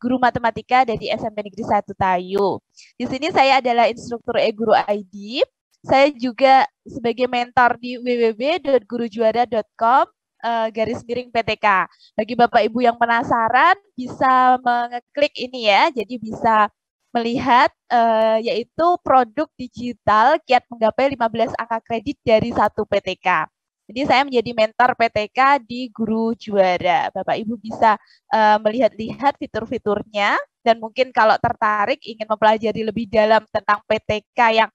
guru matematika dari SMP Negeri 1 Tayu. Di sini saya adalah instruktur e-guru ID. Saya juga sebagai mentor di www.gurujuara.com /PTK. Bagi Bapak Ibu yang penasaran bisa mengeklik ini ya, jadi bisa melihat yaitu produk digital kiat menggapai 15 angka kredit dari 1 PTK. Jadi saya menjadi mentor PTK di Guru Juara. Bapak Ibu bisa melihat-lihat fitur-fiturnya dan mungkin kalau tertarik ingin mempelajari lebih dalam tentang PTK yang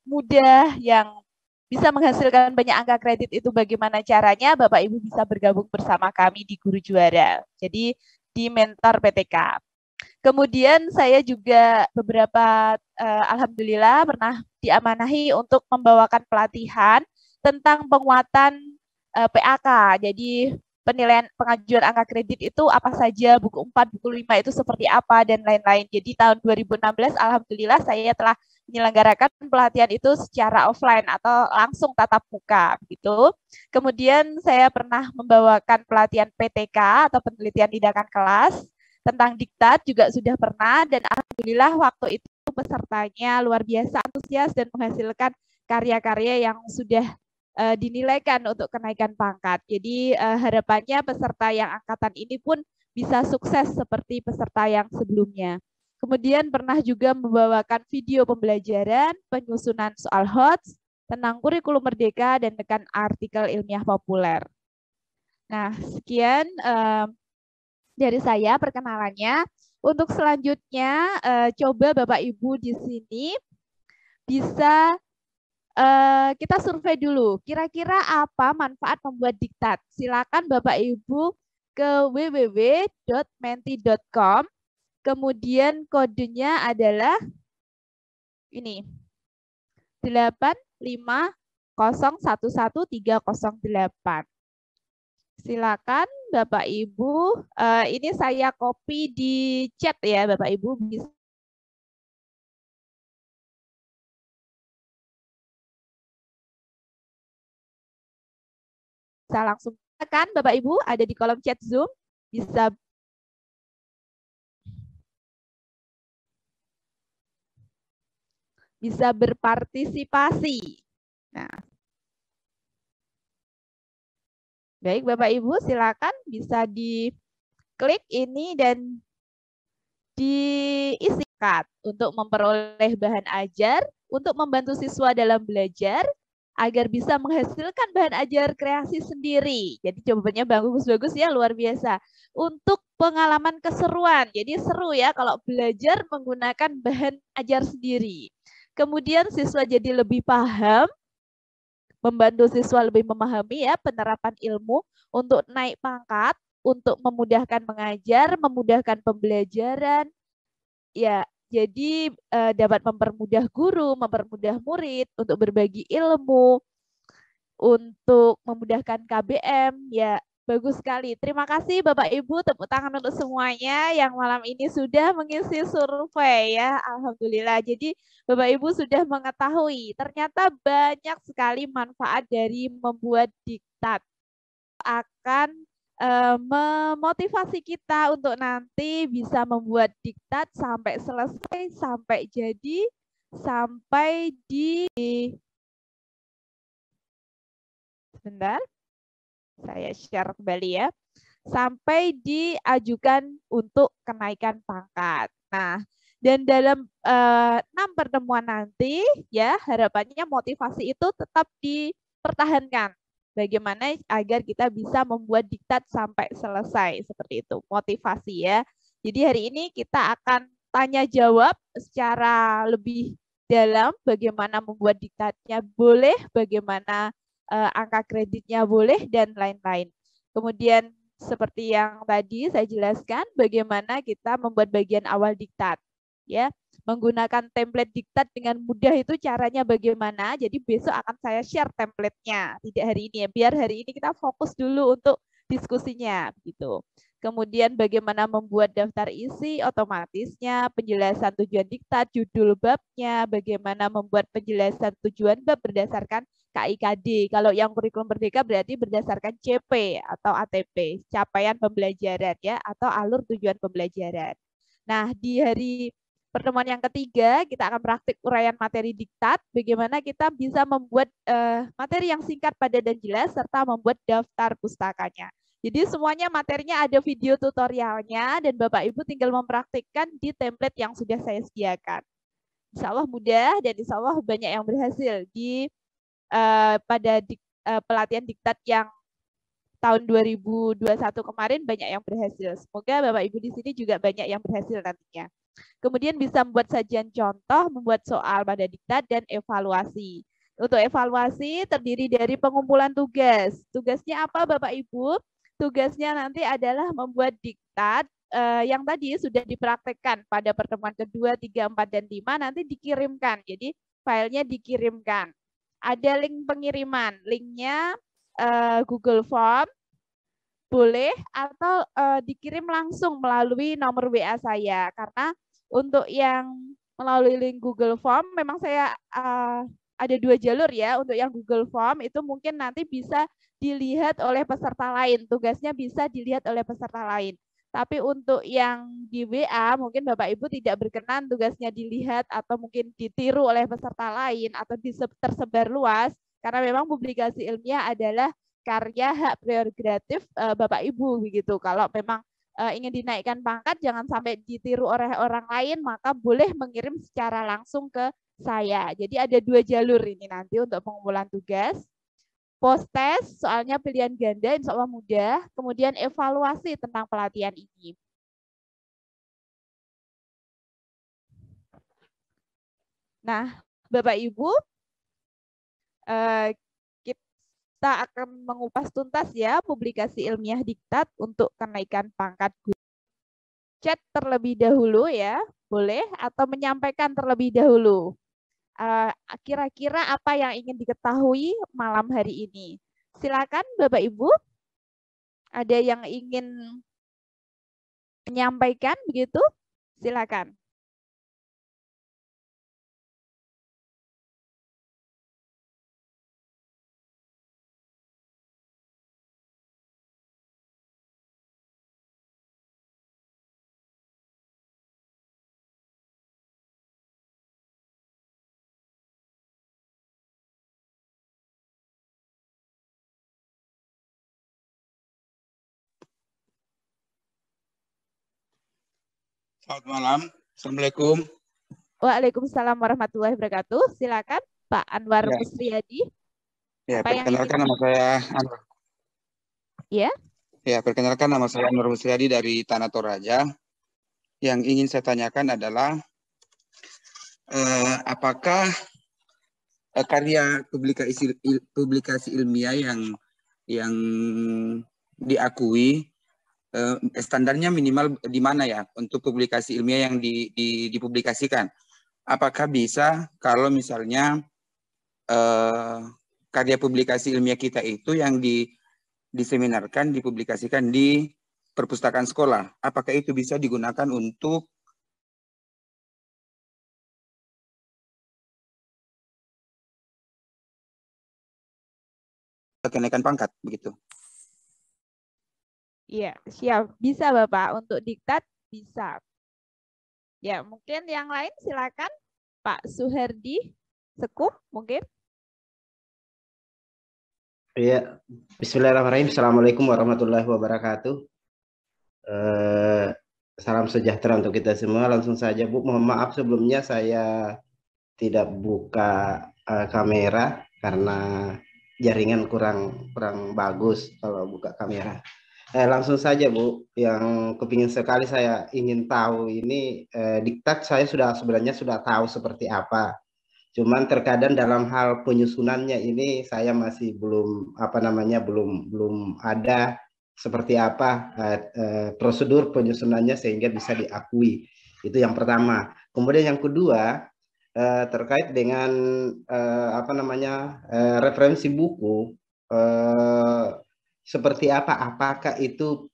mudah, yang bisa menghasilkan banyak angka kredit itu bagaimana caranya, Bapak Ibu bisa bergabung bersama kami di Guru Juara. Jadi di mentor PTK. Kemudian saya juga beberapa alhamdulillah pernah diamanahi untuk membawakan pelatihan tentang penguatan PAK. Jadi penilaian pengajuan angka kredit itu apa saja, buku 4, buku 5 itu seperti apa dan lain-lain. Jadi tahun 2016 alhamdulillah saya telah menyelenggarakan pelatihan itu secara offline atau langsung tatap muka gitu. Kemudian saya pernah membawakan pelatihan PTK atau penelitian tindakan kelas tentang diktat juga sudah pernah dan alhamdulillah waktu itu pesertanya luar biasa antusias dan menghasilkan karya-karya yang sudah dinilaikan untuk kenaikan pangkat. Jadi harapannya peserta yang angkatan ini pun bisa sukses seperti peserta yang sebelumnya. Kemudian pernah juga membawakan video pembelajaran, penyusunan soal HOTS, tentang kurikulum merdeka, dan tekan artikel ilmiah populer. Nah, sekian dari saya perkenalannya. Untuk selanjutnya, coba Bapak Ibu di sini bisa kita survei dulu. Kira-kira apa manfaat membuat diktat? Silakan Bapak Ibu ke www.menti.com. Kemudian kodenya adalah ini 850111308. Silakan Bapak Ibu. Ini saya copy di chat ya, Bapak Ibu bisa langsung tekan. Bapak Ibu ada di kolom chat Zoom, bisa berpartisipasi. Nah, baik Bapak Ibu, silakan bisa diklik ini dan diisi untuk memperoleh bahan ajar, untuk membantu siswa dalam belajar, agar bisa menghasilkan bahan ajar kreasi sendiri. Jadi jawabannya bagus-bagus ya, luar biasa. Untuk pengalaman keseruan, jadi seru ya kalau belajar menggunakan bahan ajar sendiri. Kemudian siswa jadi lebih paham, membantu siswa lebih memahami ya penerapan ilmu untuk naik pangkat, untuk memudahkan mengajar, memudahkan pembelajaran, ya jadi dapat mempermudah guru, mempermudah murid untuk berbagi ilmu, untuk memudahkan KBM, ya bagus sekali. Terima kasih Bapak Ibu, tepuk tangan untuk semuanya yang malam ini sudah mengisi survei ya, alhamdulillah. Jadi Bapak Ibu sudah mengetahui ternyata banyak sekali manfaat dari membuat diktat. Akan memotivasi kita untuk nanti bisa membuat diktat sampai selesai, sampai jadi, sampai di sebentar, saya share kembali ya, sampai diajukan untuk kenaikan pangkat. Nah, dan dalam 6 pertemuan nanti ya harapannya motivasi itu tetap dipertahankan. Bagaimana agar kita bisa membuat diktat sampai selesai seperti itu, motivasi ya. Jadi hari ini kita akan tanya jawab secara lebih dalam bagaimana membuat diktatnya boleh, bagaimana angka kreditnya boleh dan lain-lain. Kemudian seperti yang tadi saya jelaskan bagaimana kita membuat bagian awal diktat ya. Menggunakan template diktat dengan mudah itu caranya bagaimana. Jadi besok akan saya share template-nya, tidak hari ini ya. Biar hari ini kita fokus dulu untuk diskusinya gitu. kemudian bagaimana membuat daftar isi otomatisnya, penjelasan tujuan diktat, judul babnya, bagaimana membuat penjelasan tujuan bab berdasarkan KIKD. Kalau yang kurikulum Merdeka berarti berdasarkan CP atau ATP, capaian pembelajaran ya, atau alur tujuan pembelajaran. Nah, di hari pertemuan yang ketiga, kita akan praktik uraian materi diktat, bagaimana kita bisa membuat materi yang singkat, padat, dan jelas, serta membuat daftar pustakanya. Jadi semuanya materinya ada video tutorialnya, dan Bapak Ibu tinggal mempraktikkan di template yang sudah saya sediakan. Insya Allah mudah, dan insya Allah banyak yang berhasil di pada pelatihan diktat yang tahun 2021 kemarin banyak yang berhasil. Semoga Bapak Ibu di sini juga banyak yang berhasil nantinya. Kemudian bisa membuat sajian contoh, membuat soal pada diktat, dan evaluasi. Untuk evaluasi terdiri dari pengumpulan tugas. Tugasnya apa Bapak Ibu? Tugasnya nanti adalah membuat diktat yang tadi sudah dipraktekkan pada pertemuan kedua, 3, 4, dan 5 nanti dikirimkan. Jadi filenya dikirimkan. Ada link pengiriman. Linknya Google Form, boleh, atau dikirim langsung melalui nomor WA saya. Karena untuk yang melalui link Google Form, memang saya ada 2 jalur ya. Untuk yang Google Form itu mungkin nanti bisa dilihat oleh peserta lain. Tugasnya bisa dilihat oleh peserta lain. Tapi untuk yang di WA, mungkin Bapak Ibu tidak berkenan tugasnya dilihat atau mungkin ditiru oleh peserta lain atau tersebar luas. Karena memang publikasi ilmiah adalah karya hak prerogatif Bapak Ibu begitu. Kalau memang ingin dinaikkan pangkat, jangan sampai ditiru oleh orang lain, maka boleh mengirim secara langsung ke saya. Jadi ada 2 jalur ini nanti untuk pengumpulan tugas. Post test, soalnya pilihan ganda, insya Allah mudah. Kemudian evaluasi tentang pelatihan ini. Nah, Bapak Ibu, kita akan mengupas tuntas ya publikasi ilmiah diktat untuk kenaikan pangkat guru. Chat terlebih dahulu ya, boleh, atau menyampaikan terlebih dahulu. Kira-kira apa yang ingin diketahui malam hari ini? Silakan Bapak Ibu, ada yang ingin menyampaikan begitu? Silakan. Selamat malam. Assalamualaikum. Waalaikumsalam warahmatullahi wabarakatuh. Silakan Pak Anwar Ya. Musriyadi. Ya, Apa yang perkenalkan ingin nama saya Anwar. Ya. Ya, perkenalkan nama saya Anwar Musriyadi dari Tanah Toraja. Yang ingin saya tanyakan adalah apakah karya publikasi ilmiah yang diakui standarnya minimal di mana ya untuk publikasi ilmiah yang dipublikasikan? Apakah bisa kalau misalnya karya publikasi ilmiah kita itu yang diseminarkan, dipublikasikan di perpustakaan sekolah? Apakah itu bisa digunakan untuk kenaikan pangkat begitu? Iya, siap. Bisa Bapak. Untuk diktat bisa. Ya, mungkin yang lain silakan Pak Suherdi Sekup mungkin. Ya, Bismillahirrahmanirrahim. Assalamualaikum warahmatullahi wabarakatuh. Salam sejahtera untuk kita semua. Langsung saja Bu, mohon maaf sebelumnya saya tidak buka kamera karena jaringan kurang bagus kalau buka kamera. Langsung saja Bu, yang kepingin sekali saya ingin tahu ini diktat saya sebenarnya sudah tahu seperti apa. Cuman terkadang dalam hal penyusunannya ini saya masih belum belum ada seperti apa prosedur penyusunannya sehingga bisa diakui. Itu yang pertama. Kemudian yang kedua terkait dengan referensi buku seperti apa? Apakah itu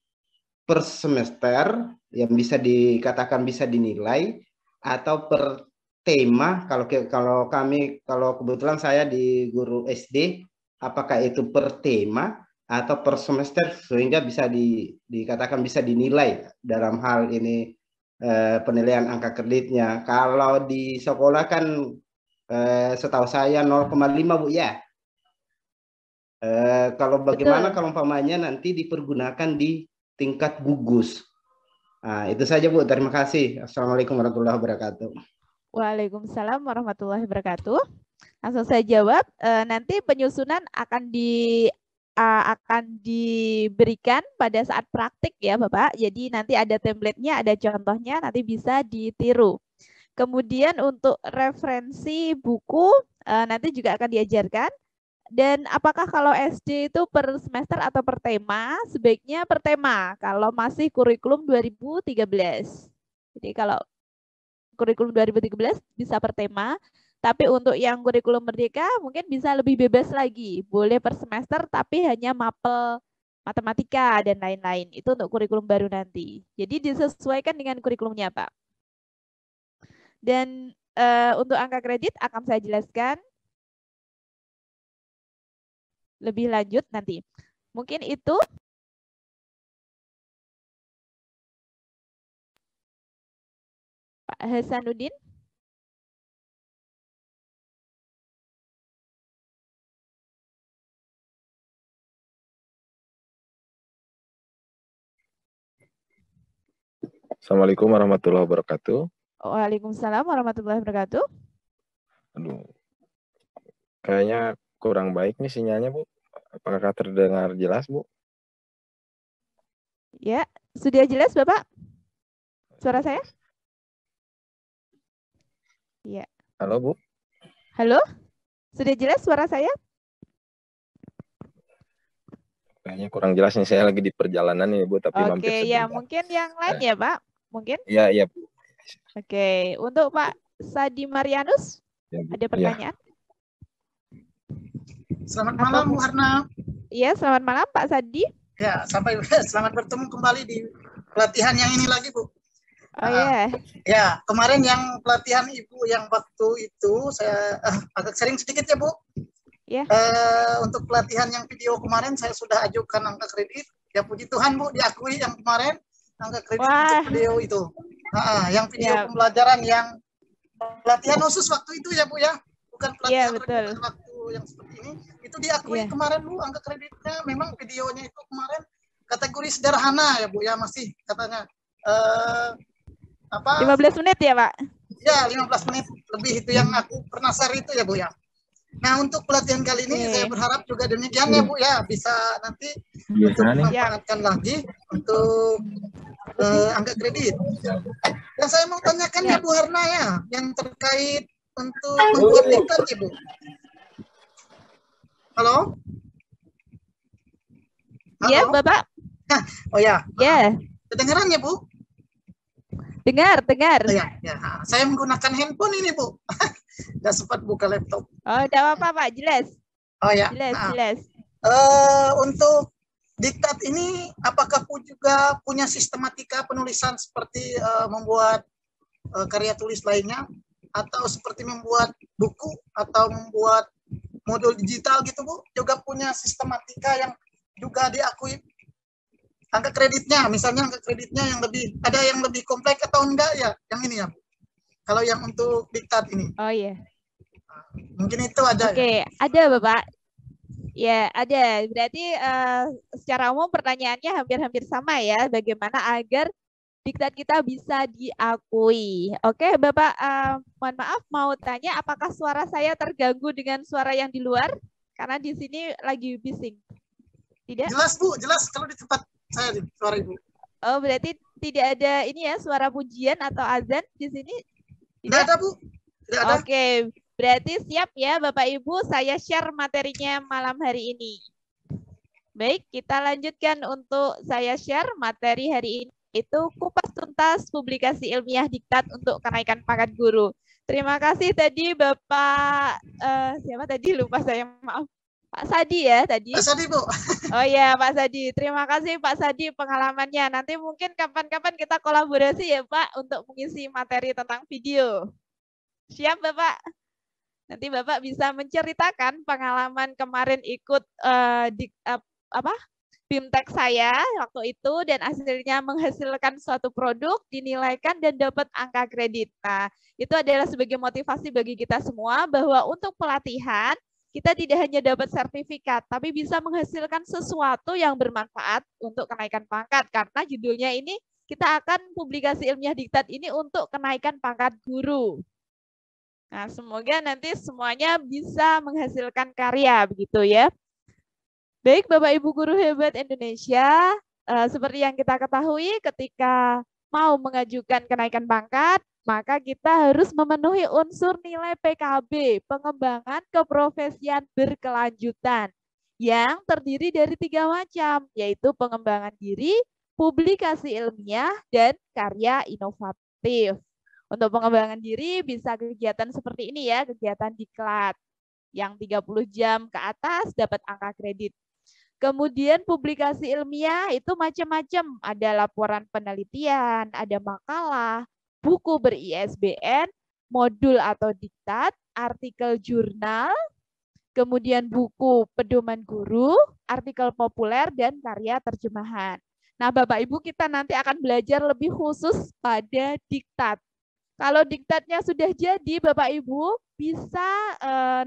per semester yang bisa dikatakan bisa dinilai, atau per tema? Kalau kebetulan saya di guru SD, apakah itu per tema atau per semester sehingga bisa dikatakan bisa dinilai dalam hal ini penilaian angka kreditnya? Kalau di sekolah kan setahu saya 0,5 Bu ya. Kalau bagaimana Betul. kalau umpamanya nanti dipergunakan di tingkat gugus? Nah, itu saja Bu. Terima kasih. Assalamualaikum warahmatullahi wabarakatuh. Waalaikumsalam warahmatullahi wabarakatuh. Langsung saya jawab. Nanti penyusunan akan diberikan pada saat praktik ya Bapak. Jadi nanti ada template-nya, ada contohnya, nanti bisa ditiru. Kemudian untuk referensi buku nanti juga akan diajarkan. Dan apakah kalau SD itu per semester atau per tema? Sebaiknya per tema kalau masih kurikulum 2013. Jadi kalau kurikulum 2013 bisa per tema, tapi untuk yang kurikulum merdeka mungkin bisa lebih bebas lagi. Boleh per semester tapi hanya mapel matematika dan lain-lain. Itu untuk kurikulum baru nanti. Jadi disesuaikan dengan kurikulumnya, Pak. Dan untuk angka kredit akan saya jelaskan lebih lanjut nanti. Mungkin itu. Pak Hasanuddin. Assalamualaikum warahmatullahi wabarakatuh. Waalaikumsalam warahmatullahi wabarakatuh. Aduh, kayaknya kurang baik nih sinyalnya, Bu. Apakah terdengar jelas, Bu? Ya, sudah jelas Bapak? Suara saya? Iya. Halo, Bu. Halo? Sudah jelas suara saya? Kayaknya kurang jelas nih, saya lagi di perjalanan nih, Bu, tapi mampir Oke, sebentar. ya mungkin yang lain ya, Pak? Mungkin? Iya, Bu. Oke, untuk Pak Sadi Marianus, Ya, Bu. ada pertanyaan? Selamat malam, Bu Harna. Iya, selamat malam Pak Sadi. Ya, selamat bertemu kembali di pelatihan yang ini lagi, Bu. Oh iya. Ya, kemarin yang pelatihan Ibu yang waktu itu saya agak sering sedikit ya, Bu. Ya. Untuk pelatihan yang video kemarin saya sudah ajukan angka kredit. Ya puji Tuhan, Bu, diakui yang kemarin angka kredit untuk video itu. Yang video pembelajaran yang pelatihan khusus waktu itu ya, Bu ya. Bukan pelatihan waktu yang seperti ini. Itu diakui kemarin, Bu, angka kreditnya memang videonya itu kemarin kategori sederhana ya, Bu ya, masih katanya 15 menit ya, Pak? Ya, 15 menit lebih itu yang aku penasaran itu ya, Bu ya. Nah, untuk pelatihan kali ini saya berharap juga demikian ya, Bu ya, bisa nanti untuk memanfaatkan lagi untuk angka kredit. Dan saya mau tanyakan ya, Bu Harna ya, yang terkait untuk membuat diktat ya, Bu. Halo? Iya, Bapak. Oh ya. Ya. Kedengaran ya, Bu? Dengar. Ya. Saya menggunakan handphone ini, Bu. Nggak sempat buka laptop. Oh, tidak apa-apa, Pak. Jelas. Oh ya. Jelas. Untuk diktat ini, apakah juga punya sistematika penulisan seperti membuat karya tulis lainnya, atau seperti membuat buku, atau membuat modul digital gitu, Bu? Juga punya sistematika yang juga diakui angka kreditnya, misalnya angka kreditnya yang ada yang lebih kompleks atau enggak ya, yang ini ya, Bu? Kalau yang untuk diktat ini. Oh iya. Mungkin itu ada. Oke, ada Bapak. Ya, ada. Berarti secara umum pertanyaannya hampir-hampir sama ya, bagaimana agar diktat kita bisa diakui. Oke, Bapak, mohon maaf mau tanya apakah suara saya terganggu dengan suara yang di luar? Karena di sini lagi bising. Tidak? Jelas, Bu, jelas kalau di tempat saya suara Ibu. Oh, berarti tidak ada ini ya, suara pujian atau azan di sini? Tidak ada, Bu. Tidak ada. Oke, berarti siap ya Bapak Ibu, saya share materinya malam hari ini. Baik, kita lanjutkan untuk saya share materi hari ini. Itu kupas tuntas publikasi ilmiah diktat untuk kenaikan pangkat guru. Terima kasih tadi Bapak, siapa tadi lupa saya, maaf. Pak Sadi ya tadi. Pak Sadi, Bu. Oh iya Pak Sadi, terima kasih Pak Sadi pengalamannya. Nanti mungkin kapan-kapan kita kolaborasi ya Pak untuk mengisi materi tentang video. Siap Bapak? Nanti Bapak bisa menceritakan pengalaman kemarin ikut BIMTEK saya waktu itu dan hasilnya menghasilkan suatu produk, dinilaikan dan dapat angka kredit. Nah, itu adalah sebagai motivasi bagi kita semua bahwa untuk pelatihan kita tidak hanya dapat sertifikat, tapi bisa menghasilkan sesuatu yang bermanfaat untuk kenaikan pangkat. Karena judulnya ini, kita akan publikasi ilmiah diktat ini untuk kenaikan pangkat guru. Nah, semoga nanti semuanya bisa menghasilkan karya, begitu ya. Baik, Bapak Ibu Guru Hebat Indonesia, seperti yang kita ketahui ketika mau mengajukan kenaikan pangkat, maka kita harus memenuhi unsur nilai PKB, pengembangan keprofesian berkelanjutan, yang terdiri dari 3 macam, yaitu pengembangan diri, publikasi ilmiah, dan karya inovatif. Untuk pengembangan diri bisa kegiatan seperti ini ya, kegiatan diklat, yang 30 jam ke atas dapat angka kredit. Kemudian publikasi ilmiah itu macam-macam, ada laporan penelitian, ada makalah, buku ber-ISBN, modul atau diktat, artikel jurnal, kemudian buku pedoman guru, artikel populer, dan karya terjemahan. Nah, Bapak Ibu kita nanti akan belajar lebih khusus pada diktat. Kalau diktatnya sudah jadi, Bapak Ibu bisa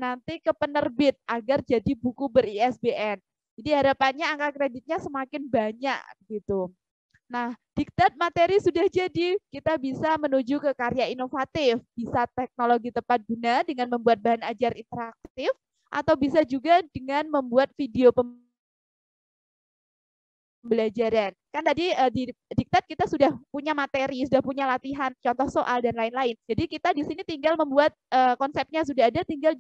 nanti ke penerbit agar jadi buku ber-ISBN. Jadi harapannya angka kreditnya semakin banyak gitu. Nah, diktat materi sudah jadi, kita bisa menuju ke karya inovatif, bisa teknologi tepat guna dengan membuat bahan ajar interaktif, atau bisa juga dengan membuat video pembelajaran. Kan tadi di diktat kita sudah punya materi, sudah punya latihan, contoh soal, dan lain-lain. Jadi kita di sini tinggal membuat konsepnya sudah ada, tinggal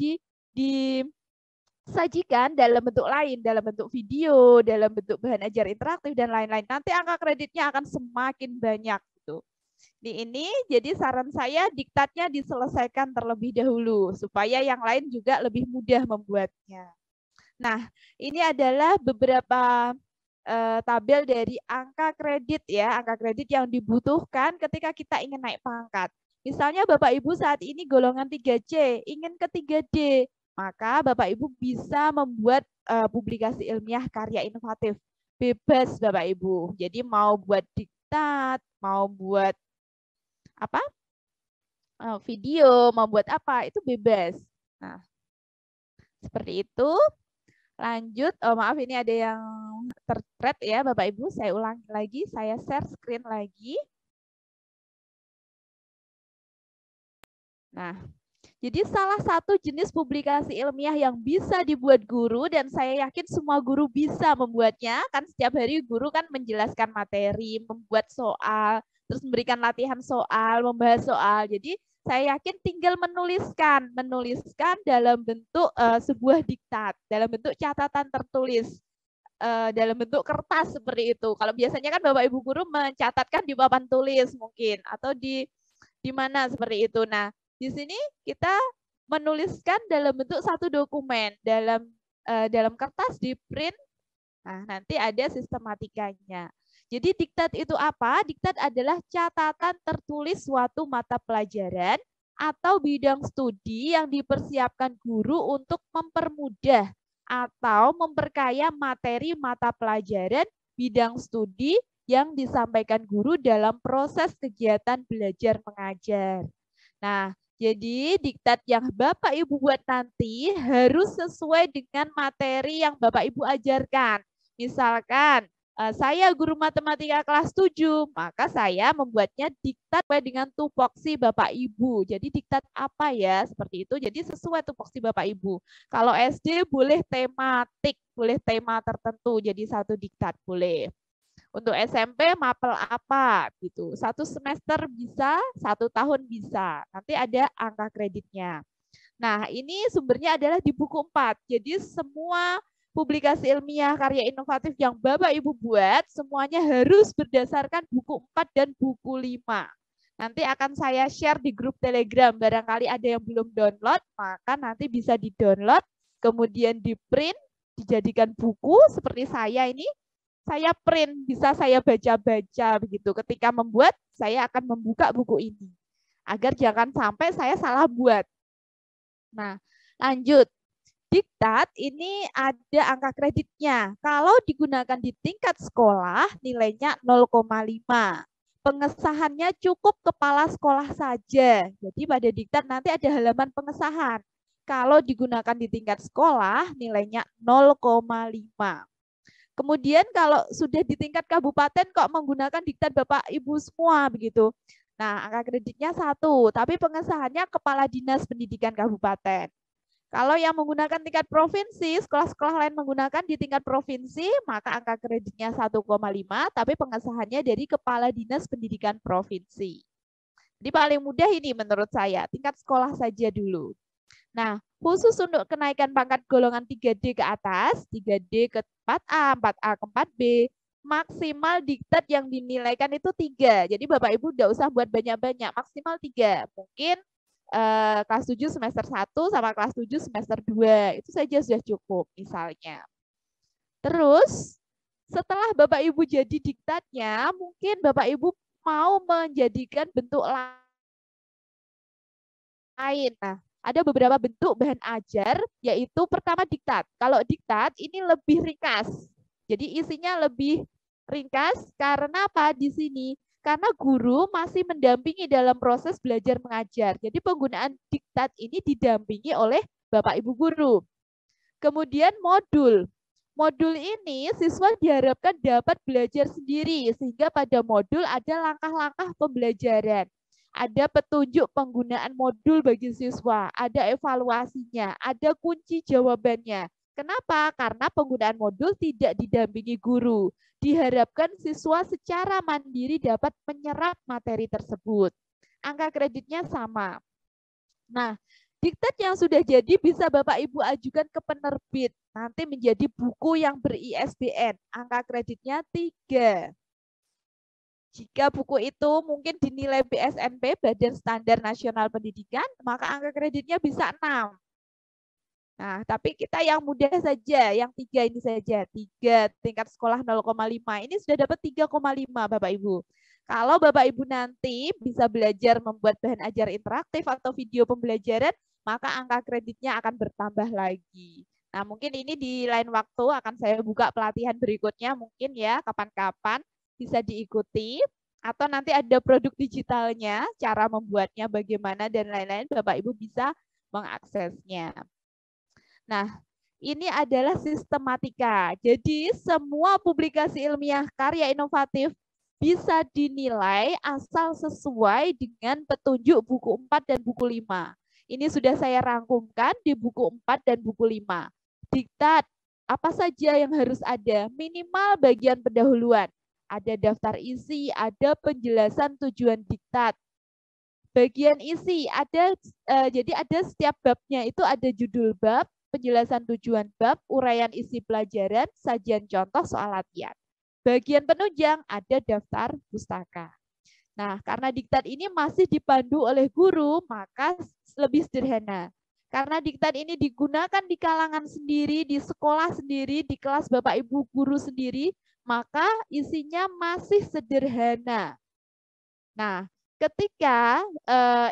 disajikan dalam bentuk lain, dalam bentuk video, dalam bentuk bahan ajar interaktif, dan lain-lain. Nanti angka kreditnya akan semakin banyak. Gitu. Di ini, jadi saran saya diktatnya diselesaikan terlebih dahulu, supaya yang lain juga lebih mudah membuatnya. Nah, ini adalah beberapa tabel dari angka kredit ya, angka kredit yang dibutuhkan ketika kita ingin naik pangkat. Misalnya Bapak Ibu saat ini golongan 3C, ingin ke 3D, maka Bapak Ibu bisa membuat publikasi ilmiah karya inovatif. Bebas Bapak Ibu. Jadi mau buat diktat, mau buat apa? Video, mau buat apa, itu bebas. Nah, seperti itu. Lanjut, maaf ini ada yang terthread ya Bapak Ibu, saya ulangi lagi, saya share screen lagi. Nah, jadi salah satu jenis publikasi ilmiah yang bisa dibuat guru, dan saya yakin semua guru bisa membuatnya, kan setiap hari guru kan menjelaskan materi, membuat soal, terus memberikan latihan soal, membahas soal. Jadi saya yakin tinggal menuliskan dalam bentuk sebuah diktat, dalam bentuk catatan tertulis, dalam bentuk kertas seperti itu. Kalau biasanya kan Bapak Ibu guru mencatatkan di papan tulis mungkin, atau di mana seperti itu. Nah, di sini kita menuliskan dalam bentuk satu dokumen, dalam kertas di print. Nah, nanti ada sistematikanya. Jadi diktat itu apa? Diktat adalah catatan tertulis suatu mata pelajaran atau bidang studi yang dipersiapkan guru untuk mempermudah atau memperkaya materi mata pelajaran bidang studi yang disampaikan guru dalam proses kegiatan belajar mengajar. Nah, jadi diktat yang Bapak Ibu buat nanti harus sesuai dengan materi yang Bapak Ibu ajarkan. Misalkan saya guru matematika kelas 7, maka saya membuatnya diktat sesuai dengan tupoksi Bapak Ibu. Jadi diktat apa ya? Seperti itu. Jadi sesuai tupoksi Bapak Ibu. Kalau SD boleh tematik, boleh tema tertentu. Jadi satu diktat boleh. Untuk SMP mapel apa gitu. 1 semester bisa, 1 tahun bisa. Nanti ada angka kreditnya. Nah, ini sumbernya adalah di buku 4. Jadi semua publikasi ilmiah karya inovatif yang Bapak Ibu buat semuanya harus berdasarkan buku 4 dan buku 5. Nanti akan saya share di grup Telegram. Barangkali ada yang belum download, maka nanti bisa di-download, kemudian di-print, dijadikan buku seperti saya ini, saya print, bisa saya baca-baca begitu. Ketika membuat, saya akan membuka buku ini. Agar jangan sampai saya salah buat. Nah, lanjut. Diktat ini ada angka kreditnya. Kalau digunakan di tingkat sekolah, nilainya 0,5. Pengesahannya cukup kepala sekolah saja. Jadi pada diktat nanti ada halaman pengesahan. Kalau digunakan di tingkat sekolah, nilainya 0,5. Kemudian kalau sudah di tingkat kabupaten kok menggunakan diktat Bapak Ibu semua begitu. Nah, angka kreditnya 1, tapi pengesahannya Kepala Dinas Pendidikan Kabupaten. Kalau yang menggunakan tingkat provinsi, sekolah-sekolah lain menggunakan di tingkat provinsi, maka angka kreditnya 1,5, tapi pengesahannya dari Kepala Dinas Pendidikan Provinsi. Jadi paling mudah ini menurut saya, tingkat sekolah saja dulu. Nah, khusus untuk kenaikan pangkat golongan 3D ke atas, 3D ke 4A, 4A ke 4B, maksimal diktat yang dinilaikan itu 3. Jadi Bapak Ibu tidak usah buat banyak-banyak, maksimal 3. Mungkin kelas 7 semester 1 sama kelas 7 semester 2. Itu saja sudah cukup misalnya. Terus, setelah Bapak Ibu jadi diktatnya, mungkin Bapak Ibu mau menjadikan bentuk lain. Nah, ada beberapa bentuk bahan ajar, yaitu pertama diktat. Kalau diktat ini lebih ringkas. Jadi isinya lebih ringkas karena apa di sini? Karena guru masih mendampingi dalam proses belajar mengajar. Jadi penggunaan diktat ini didampingi oleh Bapak Ibu guru. Kemudian modul. Modul ini siswa diharapkan dapat belajar sendiri sehingga pada modul ada langkah-langkah pembelajaran. Ada petunjuk penggunaan modul bagi siswa, ada evaluasinya, ada kunci jawabannya. Kenapa? Karena penggunaan modul tidak didampingi guru. Diharapkan siswa secara mandiri dapat menyerap materi tersebut. Angka kreditnya sama. Nah, diktat yang sudah jadi bisa Bapak Ibu ajukan ke penerbit. Nanti menjadi buku yang ber-ISBN. Angka kreditnya 3. Jika buku itu mungkin dinilai BSNP, Badan Standar Nasional Pendidikan, maka angka kreditnya bisa 6. Nah, tapi kita yang mudah saja, yang 3 ini saja. 3 tingkat sekolah 0,5. Ini sudah dapat 3,5 Bapak Ibu. Kalau Bapak Ibu nanti bisa belajar membuat bahan ajar interaktif atau video pembelajaran, maka angka kreditnya akan bertambah lagi. Nah, mungkin ini di lain waktu akan saya buka pelatihan berikutnya mungkin ya, kapan-kapan bisa diikuti. Atau nanti ada produk digitalnya, cara membuatnya bagaimana dan lain-lain, Bapak Ibu bisa mengaksesnya. Nah, ini adalah sistematika. Jadi semua publikasi ilmiah karya inovatif bisa dinilai asal sesuai dengan petunjuk buku 4 dan buku 5. Ini sudah saya rangkumkan di buku 4 dan buku 5. Diktat, apa saja yang harus ada? Minimal bagian pendahuluan. Ada daftar isi, ada penjelasan tujuan diktat. Bagian isi, ada jadi ada setiap babnya itu ada judul bab, penjelasan tujuan bab, uraian isi pelajaran, sajian contoh soal latihan. Bagian penunjang ada daftar pustaka. Nah, karena diktat ini masih dipandu oleh guru, maka lebih sederhana. Karena diktat ini digunakan di kalangan sendiri, di sekolah sendiri, di kelas Bapak Ibu guru sendiri, maka isinya masih sederhana. Nah, ketika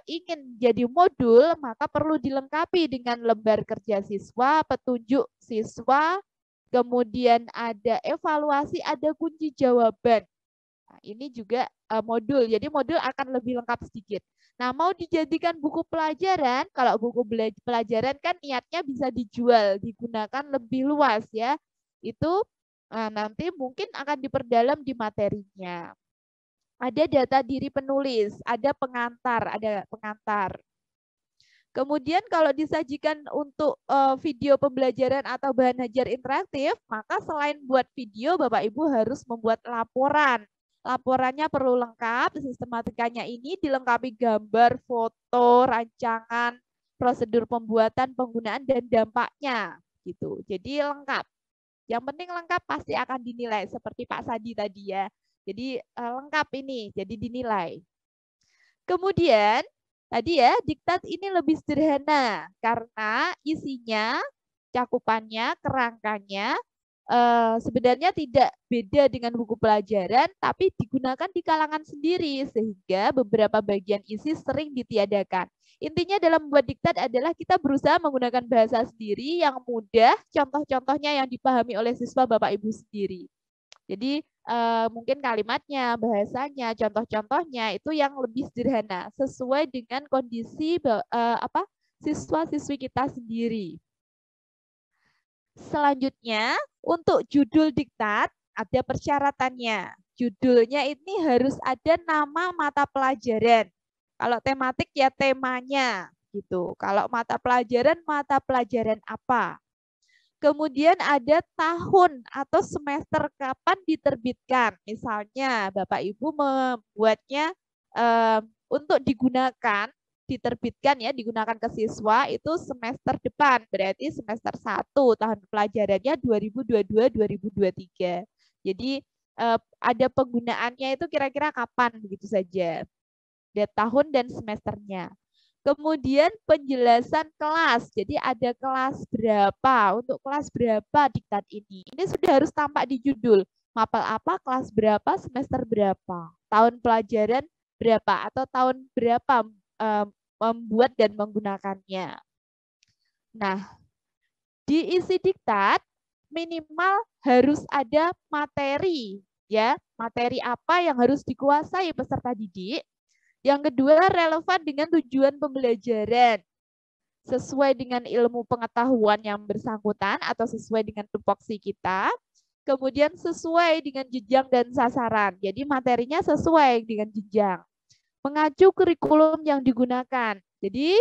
ingin jadi modul, maka perlu dilengkapi dengan lembar kerja siswa, petunjuk siswa, kemudian ada evaluasi, ada kunci jawaban. Nah, ini juga modul, jadi modul akan lebih lengkap sedikit. Nah, mau dijadikan buku pelajaran, kalau buku pelajaran kan niatnya bisa dijual, digunakan lebih luas ya. Itu nanti mungkin akan diperdalam di materinya. Ada data diri penulis, ada pengantar. Kemudian kalau disajikan untuk video pembelajaran atau bahan ajar interaktif, maka selain buat video, Bapak Ibu harus membuat laporan. Laporannya perlu lengkap, sistematikanya ini dilengkapi gambar, foto, rancangan, prosedur pembuatan, penggunaan, dan dampaknya. Gitu. Jadi lengkap. Yang penting lengkap pasti akan dinilai, seperti Pak Sadi tadi ya. Jadi lengkap ini, jadi dinilai. Kemudian, tadi ya, diktat ini lebih sederhana karena isinya cakupannya, kerangkanya sebenarnya tidak beda dengan buku pelajaran, tapi digunakan di kalangan sendiri sehingga beberapa bagian isi sering ditiadakan. Intinya dalam membuat diktat adalah kita berusaha menggunakan bahasa sendiri yang mudah, contoh-contohnya yang dipahami oleh siswa Bapak Ibu sendiri. Jadi mungkin kalimatnya, bahasanya, contoh-contohnya itu yang lebih sederhana sesuai dengan kondisi siswa-siswi kita sendiri. Selanjutnya, untuk judul diktat ada persyaratannya. Judulnya ini harus ada nama mata pelajaran. Kalau tematik ya temanya gitu. Kalau mata pelajaran apa. Kemudian ada tahun atau semester kapan diterbitkan. Misalnya Bapak Ibu membuatnya untuk diterbitkan ya, digunakan ke siswa itu semester depan, berarti semester 1 tahun pelajarannya 2022-2023. Jadi ada penggunaannya itu kira-kira kapan begitu saja. Ada tahun dan semesternya. Kemudian penjelasan kelas. Jadi ada kelas berapa, untuk kelas berapa diktat ini. Ini sudah harus tampak di judul. Mapel apa, kelas berapa, semester berapa, tahun pelajaran berapa, atau tahun berapa membuat dan menggunakannya. Nah, di isi diktat minimal harus ada materi, ya. Materi apa yang harus dikuasai peserta didik. Yang kedua, relevan dengan tujuan pembelajaran. Sesuai dengan ilmu pengetahuan yang bersangkutan atau sesuai dengan tupoksi kita. Kemudian sesuai dengan jenjang dan sasaran. Jadi materinya sesuai dengan jenjang. Mengacu kurikulum yang digunakan. Jadi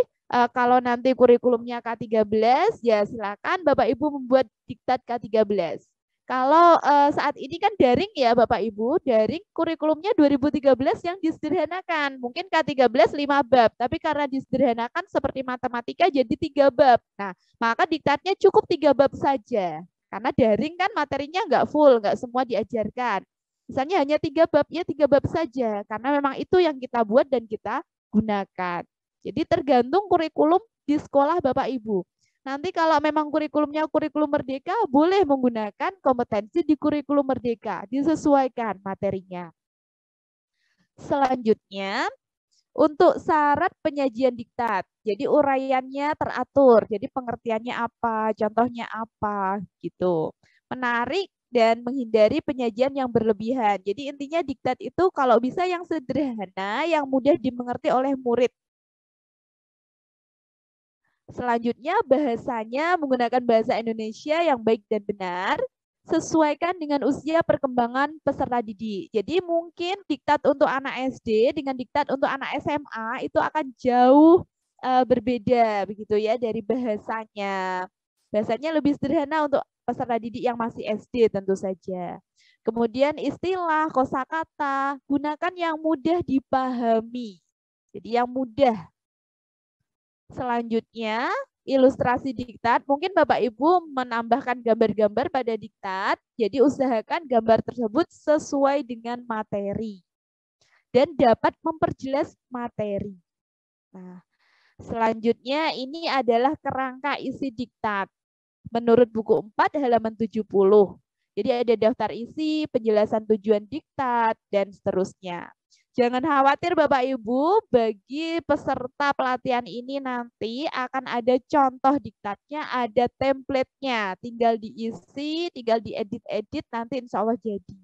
kalau nanti kurikulumnya K13, ya silakan Bapak Ibu membuat diktat K13. Kalau saat ini kan daring ya Bapak Ibu, daring kurikulumnya 2013 yang disederhanakan. Mungkin K13 5 bab, tapi karena disederhanakan seperti matematika jadi 3 bab. Nah, maka diktatnya cukup 3 bab saja. Karena daring kan materinya nggak full, nggak semua diajarkan. Misalnya hanya 3 bab, ya 3 bab saja. Karena memang itu yang kita buat dan kita gunakan. Jadi tergantung kurikulum di sekolah Bapak Ibu. Nanti kalau memang kurikulumnya kurikulum merdeka, boleh menggunakan kompetensi di kurikulum merdeka, disesuaikan materinya. Selanjutnya, untuk syarat penyajian diktat. Jadi uraiannya teratur, jadi pengertiannya apa, contohnya apa, gitu. Menarik dan menghindari penyajian yang berlebihan. Jadi intinya diktat itu kalau bisa yang sederhana, yang mudah dimengerti oleh murid. Selanjutnya bahasanya menggunakan bahasa Indonesia yang baik dan benar, sesuaikan dengan usia perkembangan peserta didik. Jadi mungkin diktat untuk anak SD dengan diktat untuk anak SMA itu akan jauh berbeda begitu ya dari bahasanya. Bahasanya lebih sederhana untuk peserta didik yang masih SD tentu saja. Kemudian istilah, kosakata, gunakan yang mudah dipahami. Jadi yang mudah. Selanjutnya, ilustrasi diktat. Mungkin Bapak Ibu menambahkan gambar-gambar pada diktat. Jadi usahakan gambar tersebut sesuai dengan materi. Dan dapat memperjelas materi. Nah, selanjutnya ini adalah kerangka isi diktat. Menurut buku 4 halaman 70. Jadi ada daftar isi, penjelasan tujuan diktat, dan seterusnya. Jangan khawatir Bapak Ibu, bagi peserta pelatihan ini nanti akan ada contoh diktatnya, ada template-nya. Tinggal diisi, tinggal diedit-edit, nanti insya Allah jadi.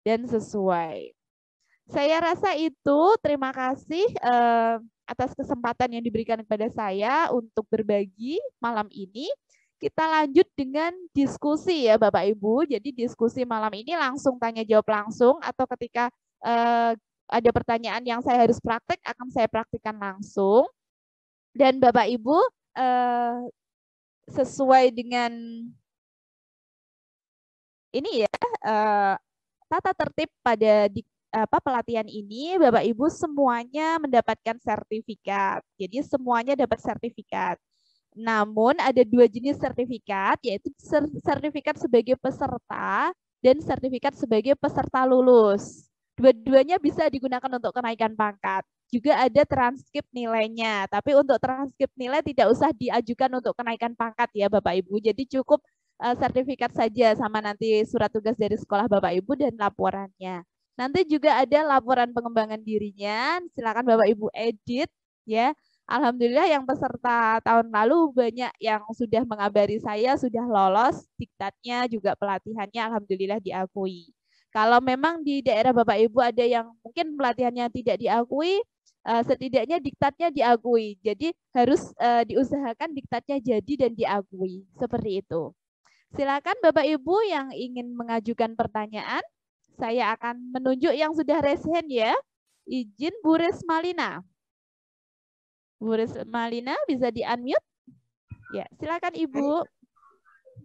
Dan sesuai. Saya rasa itu, terima kasih atas kesempatan yang diberikan kepada saya untuk berbagi malam ini. Kita lanjut dengan diskusi ya Bapak Ibu. Jadi diskusi malam ini langsung tanya jawab langsung atau ketika ada pertanyaan yang saya harus praktek, akan saya praktikkan langsung. Dan Bapak Ibu, sesuai dengan ini ya, tata tertib pada pelatihan ini, Bapak Ibu semuanya mendapatkan sertifikat. Jadi semuanya dapat sertifikat. Namun ada 2 jenis sertifikat, yaitu sertifikat sebagai peserta dan sertifikat sebagai peserta lulus. Dua-duanya bisa digunakan untuk kenaikan pangkat. juga ada transkrip nilainya. Tapi untuk transkrip nilai tidak usah diajukan untuk kenaikan pangkat ya Bapak Ibu. Jadi cukup sertifikat saja sama nanti surat tugas dari sekolah Bapak Ibu dan laporannya. Nanti juga ada laporan pengembangan dirinya. Silakan Bapak Ibu edit ya. Alhamdulillah yang peserta tahun lalu banyak yang sudah mengabari saya sudah lolos diktatnya juga pelatihannya alhamdulillah diakui. Kalau memang di daerah Bapak Ibu ada yang mungkin pelatihannya tidak diakui, setidaknya diktatnya diakui. Jadi harus diusahakan diktatnya jadi dan diakui. Seperti itu. Silakan Bapak Ibu yang ingin mengajukan pertanyaan. Saya akan menunjuk yang sudah raise hand ya. Izin Bu Resmalina. Bu Resmalina bisa di-unmute? Ya, silakan Ibu.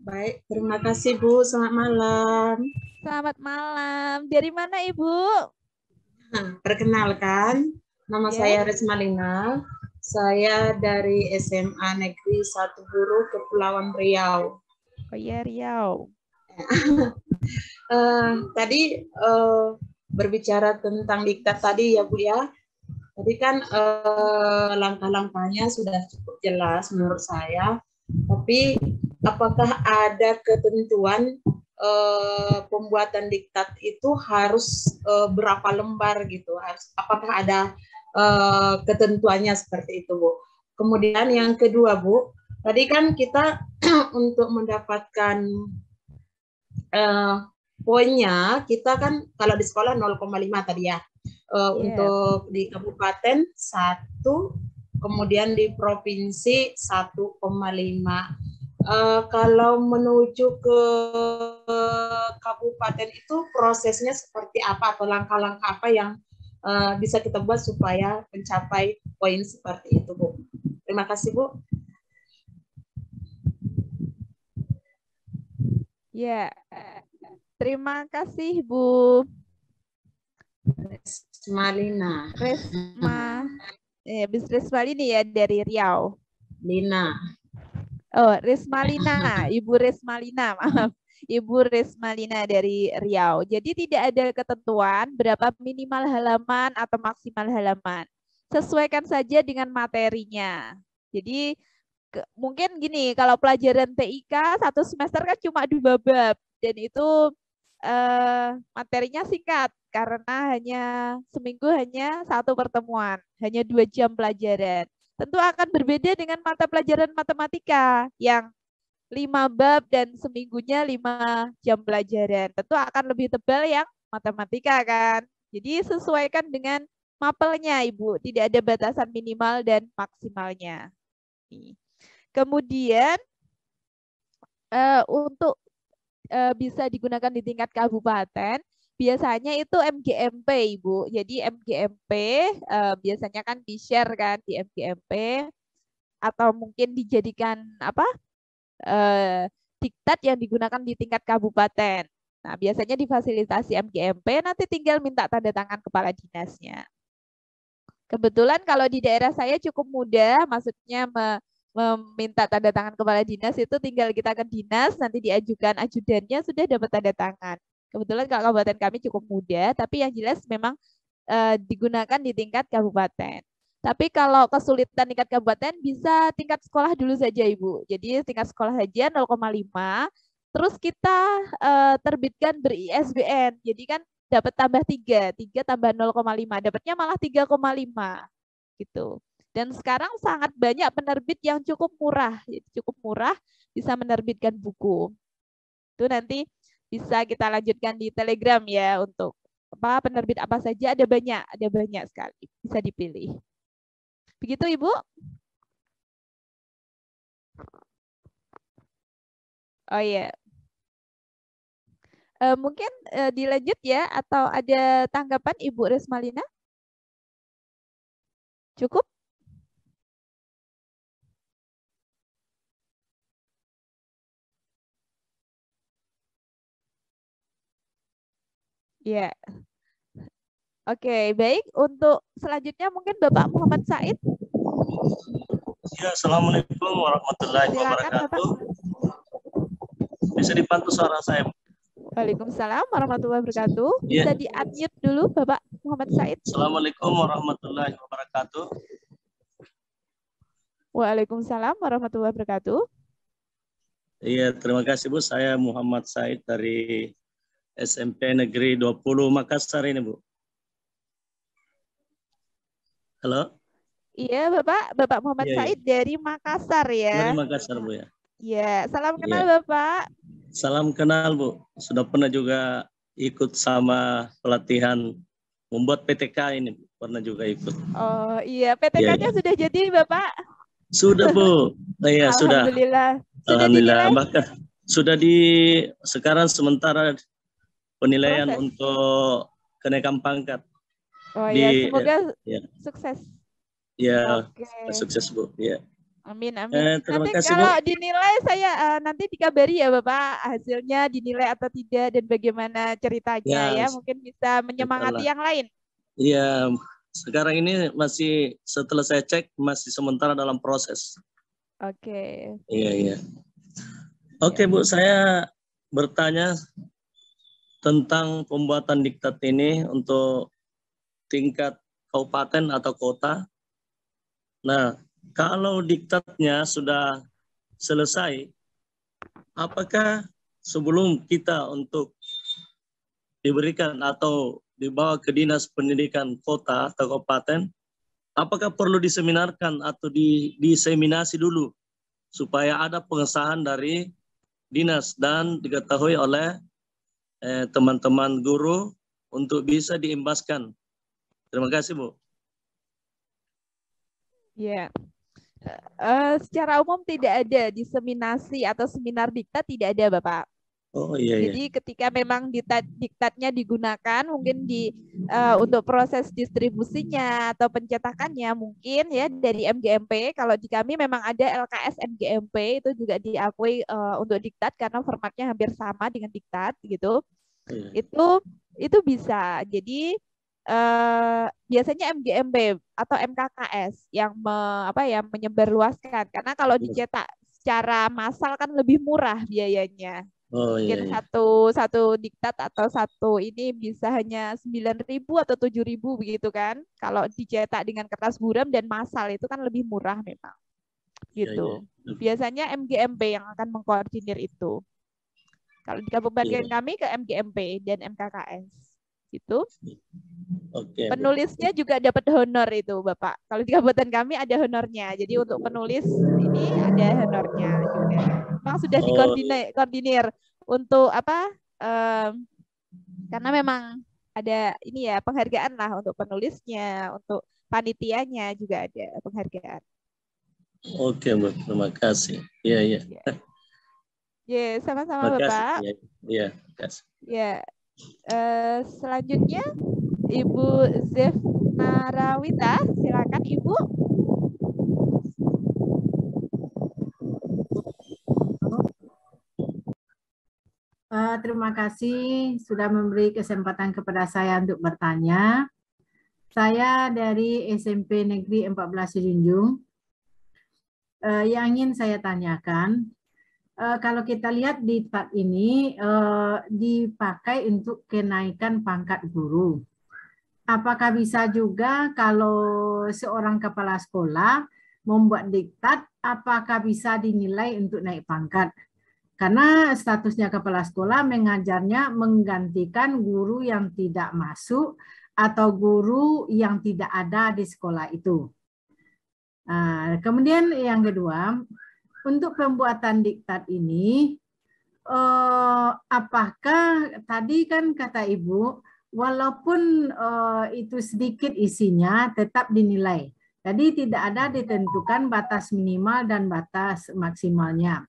Baik, terima kasih Bu. Selamat malam. Selamat malam. Dari mana Ibu? Perkenalkan, nama saya Resmalina. Saya dari SMA Negeri 1 Guru Kepulauan Riau. Oh ya, Riau. Tadi berbicara tentang diktat tadi ya Bu ya. Tadi kan langkah-langkahnya sudah cukup jelas menurut saya. Tapi apakah ada ketentuan pembuatan diktat itu harus berapa lembar gitu? Apakah ada ketentuannya seperti itu Bu? Kemudian yang kedua Bu, tadi kan kita untuk mendapatkan poinnya kita kan kalau di sekolah 0,5 tadi ya. Untuk di kabupaten 1, kemudian di provinsi 1,5. Kalau menuju ke kabupaten itu prosesnya seperti apa atau langkah-langkah apa yang bisa kita buat supaya mencapai poin seperti itu Bu? Terima kasih Bu. Ya, terima kasih Bu Resmalina. Bis Resmalini ya dari Riau. Lina. Oh, Resmalina, Ibu Resmalina, maaf. Ibu Resmalina dari Riau. Jadi tidak ada ketentuan berapa minimal halaman atau maksimal halaman. Sesuaikan saja dengan materinya. Jadi mungkin gini, kalau pelajaran TIK 1 semester kan cuma 2 bab dan itu materinya singkat karena hanya seminggu hanya 1 pertemuan, hanya 2 jam pelajaran. Tentu akan berbeda dengan mata pelajaran matematika yang 5 bab dan seminggunya 5 jam pelajaran. Tentu akan lebih tebal yang matematika kan. Jadi sesuaikan dengan mapelnya Ibu, tidak ada batasan minimal dan maksimalnya. Kemudian untuk bisa digunakan di tingkat kabupaten, biasanya itu MGMP Ibu. Jadi MGMP biasanya kan di-share kan di MGMP atau mungkin dijadikan apa? Diktat yang digunakan di tingkat kabupaten. Nah, biasanya difasilitasi MGMP, nanti tinggal minta tanda tangan kepala dinasnya. Kebetulan kalau di daerah saya cukup mudah, maksudnya meminta tanda tangan kepala dinas itu tinggal kita ke dinas, nanti diajukan ajudannya sudah dapat tanda tangan. Kebetulan kalau kabupaten kami cukup mudah, tapi yang jelas memang digunakan di tingkat kabupaten. Tapi kalau kesulitan tingkat kabupaten bisa tingkat sekolah dulu saja Ibu. Jadi tingkat sekolah saja 0,5, terus kita terbitkan ber-ISBN. Jadi kan dapat tambah 3 tambah 0,5, dapatnya malah 3,5 gitu. Dan sekarang sangat banyak penerbit yang cukup murah, bisa menerbitkan buku. Itu nanti bisa kita lanjutkan di Telegram ya untuk penerbit apa saja, ada banyak sekali, bisa dipilih. Begitu Ibu? Oh iya. Mungkin dilanjut ya, atau ada tanggapan Ibu Resmalina? Cukup? Ya. Oke, baik. Untuk selanjutnya mungkin Bapak Muhammad Said. Ya, Assalamualaikum warahmatullahi wabarakatuh. Bisa dibantu suara saya? Waalaikumsalam warahmatullahi wabarakatuh. Bisa di-unmute dulu Bapak Muhammad Said. Assalamualaikum warahmatullahi wabarakatuh. Waalaikumsalam warahmatullahi wabarakatuh. Iya, terima kasih Bu. Saya Muhammad Said dari SMP Negeri 20 Makassar ini, Bu. Halo? Iya, Bapak Muhammad Said dari Makassar ya. Dari Makassar, Bu ya. Iya, salam kenal Bapak. Salam kenal, Bu. Sudah pernah juga ikut sama pelatihan membuat PTK ini, pernah juga ikut. Oh iya, PTK-nya sudah jadi Bapak? Sudah, Bu. Iya, sudah. Alhamdulillah. Alhamdulillah. Bahkan sudah sekarang sementara penilaian untuk kenaikan pangkat. Oh iya, semoga sukses. Ya, sukses Bu. Ya. Amin, amin. Terima nanti kasih, kalau Bu. dinilai saya nanti dikabari ya Bapak hasilnya dinilai atau tidak dan bagaimana ceritanya ya. Mungkin bisa menyemangati yang lain. Iya, sekarang ini masih setelah saya cek masih sementara dalam proses. Oke. Iya. Oke Bu, saya bertanya tentang pembuatan diktat ini untuk tingkat kabupaten atau kota. Nah, kalau diktatnya sudah selesai, apakah sebelum kita untuk diberikan atau dibawa ke dinas pendidikan kota atau kabupaten, apakah perlu diseminarkan atau diseminasi dulu supaya ada pengesahan dari dinas dan diketahui oleh teman-teman guru untuk bisa diimbaskan. Terima kasih, Bu. Ya, secara umum tidak ada diseminasi atau seminar diktat, tidak ada Bapak. Oh iya. Jadi ketika memang diktatnya digunakan mungkin untuk proses distribusinya atau pencetakannya mungkin ya dari MGMP. Kalau di kami memang ada LKS MGMP itu juga diakui untuk diktat karena formatnya hampir sama dengan diktat gitu. Itu bisa. Jadi biasanya MGMP atau MKKS yang menyebarluaskan karena kalau dicetak secara massal kan lebih murah biayanya. Mungkin satu diktat atau satu ini bisa hanya 9.000 atau 7.000 begitu kan. Kalau dicetak dengan kertas buram dan massal itu kan lebih murah memang. Gitu. Biasanya MGMP yang akan mengkoordinir itu. Kalau di kabupaten kami ke MGMP dan MKKS. Gitu. Penulisnya juga dapat honor itu Bapak. Kalau di kabupaten kami ada honornya. Jadi untuk penulis ini ada honornya juga. Memang sudah dikoordinir untuk karena memang ada ini ya penghargaan lah untuk penulisnya, untuk panitianya juga ada penghargaan. Oke, Bu. Terima kasih. Iya. Ya, sama-sama Bapak. Iya, kasih. Ya. Selanjutnya Ibu Zefnarawita, silakan Ibu. Terima kasih sudah memberi kesempatan kepada saya untuk bertanya. Saya dari SMP Negeri 14 Junjung. Yang ingin saya tanyakan, kalau kita lihat diktat ini dipakai untuk kenaikan pangkat guru. Apakah bisa juga kalau seorang kepala sekolah membuat diktat, apakah bisa dinilai untuk naik pangkat? Karena statusnya kepala sekolah mengajarnya menggantikan guru yang tidak masuk atau guru yang tidak ada di sekolah itu. Kemudian yang kedua, untuk pembuatan diktat ini, apakah tadi kan kata Ibu, walaupun itu sedikit isinya tetap dinilai. Jadi tidak ada ditentukan batas minimal dan batas maksimalnya.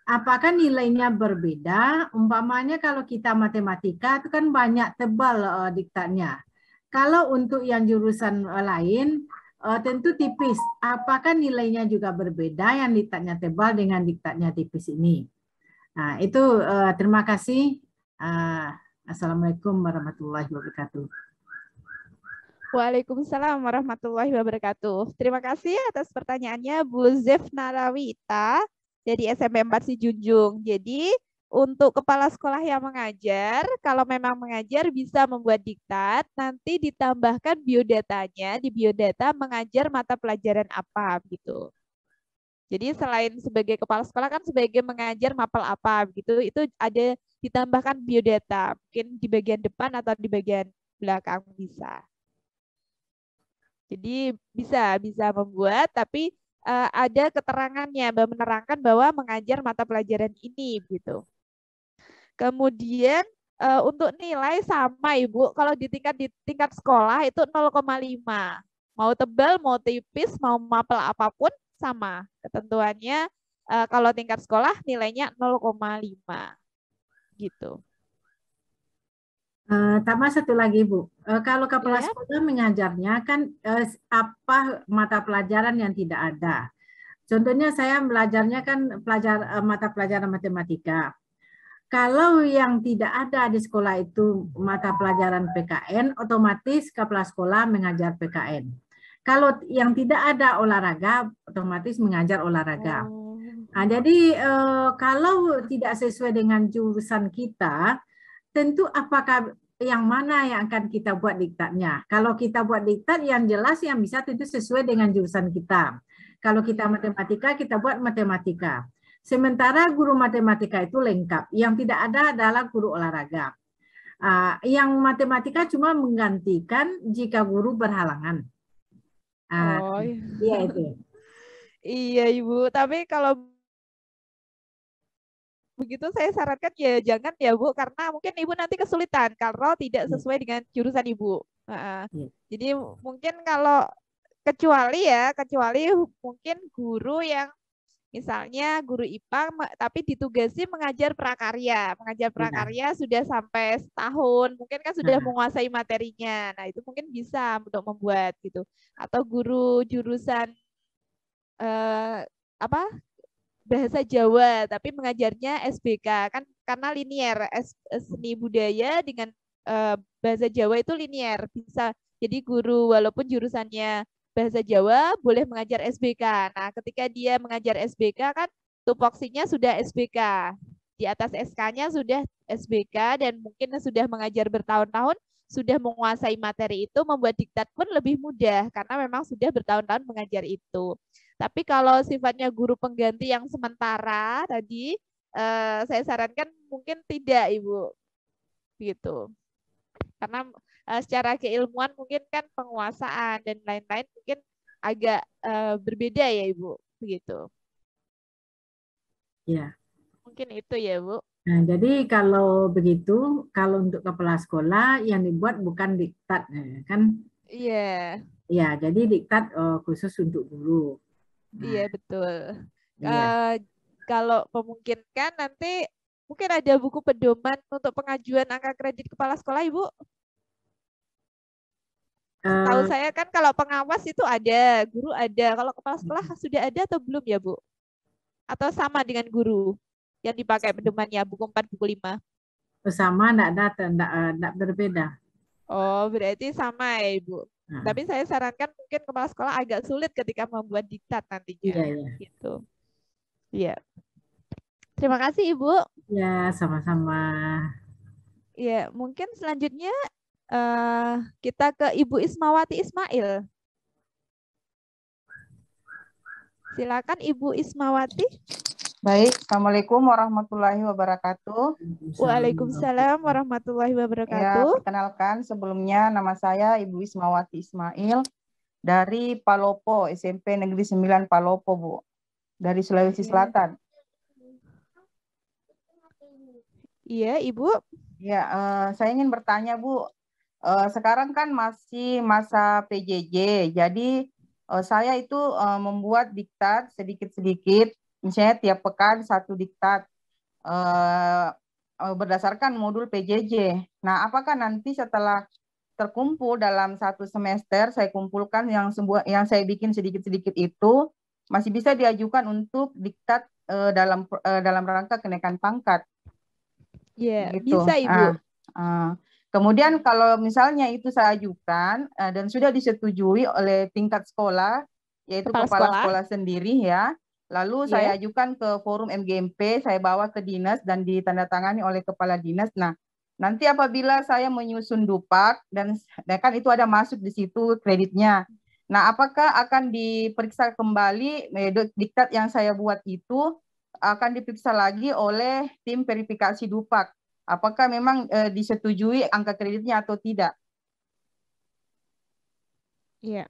Apakah nilainya berbeda? Umpamanya kalau kita matematika itu kan banyak tebal diktatnya. Kalau untuk yang jurusan lain tentu tipis. Apakah nilainya juga berbeda yang diktatnya tebal dengan diktatnya tipis ini? Nah, itu terima kasih. Assalamualaikum warahmatullahi wabarakatuh. Waalaikumsalam warahmatullahi wabarakatuh. Terima kasih atas pertanyaannya Bu Zefnarawita dari SMP 4 Junjung. Jadi untuk kepala sekolah yang mengajar, kalau memang mengajar bisa membuat diktat, nanti ditambahkan biodatanya, di biodata mengajar mata pelajaran apa gitu. Jadi selain sebagai kepala sekolah kan sebagai mengajar mapel apa gitu, itu ada ditambahkan biodata, mungkin di bagian depan atau di bagian belakang bisa. Jadi bisa membuat, tapi ada keterangannya, menerangkan bahwa mengajar mata pelajaran ini gitu. Kemudian untuk nilai sama Ibu, kalau di tingkat sekolah itu 0,5. Mau tebal, mau tipis, mau mapel apapun sama. Ketentuannya kalau tingkat sekolah nilainya 0,5 gitu. Tambah satu lagi Bu, kalau kepala sekolah mengajarnya kan apa mata pelajaran yang tidak ada. Contohnya saya belajarnya kan mata pelajaran matematika. Kalau yang tidak ada di sekolah itu mata pelajaran PKN, otomatis kepala sekolah mengajar PKN. Kalau yang tidak ada olahraga, otomatis mengajar olahraga. Nah, jadi kalau tidak sesuai dengan jurusan kita, tentu apakah yang mana yang akan kita buat diktatnya. Kalau kita buat diktat yang jelas yang bisa tentu sesuai dengan jurusan kita. Kalau kita matematika, kita buat matematika. Sementara guru matematika itu lengkap. Yang tidak ada adalah guru olahraga. Yang matematika cuma menggantikan jika guru berhalangan. Iya itu. Iya Ibu, tapi kalau begitu saya sarankan ya jangan ya Bu, karena mungkin Ibu nanti kesulitan kalau tidak sesuai dengan jurusan Ibu. Jadi mungkin kalau kecuali mungkin guru yang misalnya guru IPA tapi ditugasi mengajar prakarya. Mengajar prakarya sudah sampai setahun, mungkin kan sudah menguasai materinya. Nah, itu mungkin bisa untuk membuat gitu. Atau guru jurusan bahasa Jawa tapi mengajarnya SBK kan karena linier, seni budaya dengan bahasa Jawa itu linier. Bisa jadi guru walaupun jurusannya bahasa Jawa boleh mengajar SBK. Nah, ketika dia mengajar SBK kan tupoksinya sudah SBK. Di atas SK-nya sudah SBK dan mungkin sudah mengajar bertahun-tahun, sudah menguasai materi itu, membuat diktat pun lebih mudah karena memang sudah bertahun-tahun mengajar itu. Tapi kalau sifatnya guru pengganti yang sementara tadi, saya sarankan mungkin tidak Ibu. Gitu. Karena secara keilmuan mungkin kan penguasaan dan lain-lain mungkin agak berbeda ya Ibu, begitu. Ya. Mungkin itu ya Bu. Nah, jadi kalau begitu, kalau untuk kepala sekolah yang dibuat bukan diktat, kan? Iya. Ya, jadi diktat khusus untuk guru. Iya betul. Kalau memungkinkan nanti mungkin ada buku pedoman untuk pengajuan angka kredit kepala sekolah Ibu. Tahu saya kan kalau pengawas itu ada, guru ada. Kalau kepala sekolah sudah ada atau belum ya Bu? Atau sama dengan guru yang dipakai pedomannya buku 4, buku 5? Sama, enggak berbeda. Oh, berarti sama ya Ibu. Tapi saya sarankan mungkin kepala sekolah agak sulit ketika membuat diktat nantinya. Iya. Gitu. Iya. Terima kasih Ibu. Ya, sama-sama. Ya, mungkin selanjutnya kita ke Ibu Ismawati Ismail. Silakan Ibu Ismawati. Baik, Assalamualaikum warahmatullahi wabarakatuh. Waalaikumsalam warahmatullahi wabarakatuh. Ya, perkenalkan sebelumnya nama saya Ibu Ismawati Ismail dari Palopo, SMP Negeri 9 Palopo, Bu. Dari Sulawesi Selatan. Iya, Ibu. Ya, saya ingin bertanya, Bu. Sekarang kan masih masa PJJ, jadi saya itu membuat diktat sedikit-sedikit, misalnya tiap pekan 1 diktat berdasarkan modul PJJ. Nah, apakah nanti setelah terkumpul dalam 1 semester, saya kumpulkan yang saya bikin sedikit-sedikit itu, masih bisa diajukan untuk diktat dalam rangka kenaikan pangkat? Iya, gitu. Bisa Ibu. Kemudian kalau misalnya itu saya ajukan dan sudah disetujui oleh tingkat sekolah, yaitu kepala sekolah sendiri ya, Lalu saya ajukan ke forum MGMP, saya bawa ke dinas dan ditandatangani oleh kepala dinas. Nah, nanti apabila saya menyusun dupak dan kan itu ada masuk di situ kreditnya. Nah, apakah akan diperiksa kembali diktat yang saya buat itu akan diperiksa lagi oleh tim verifikasi dupak? Apakah memang disetujui angka kreditnya atau tidak? Iya.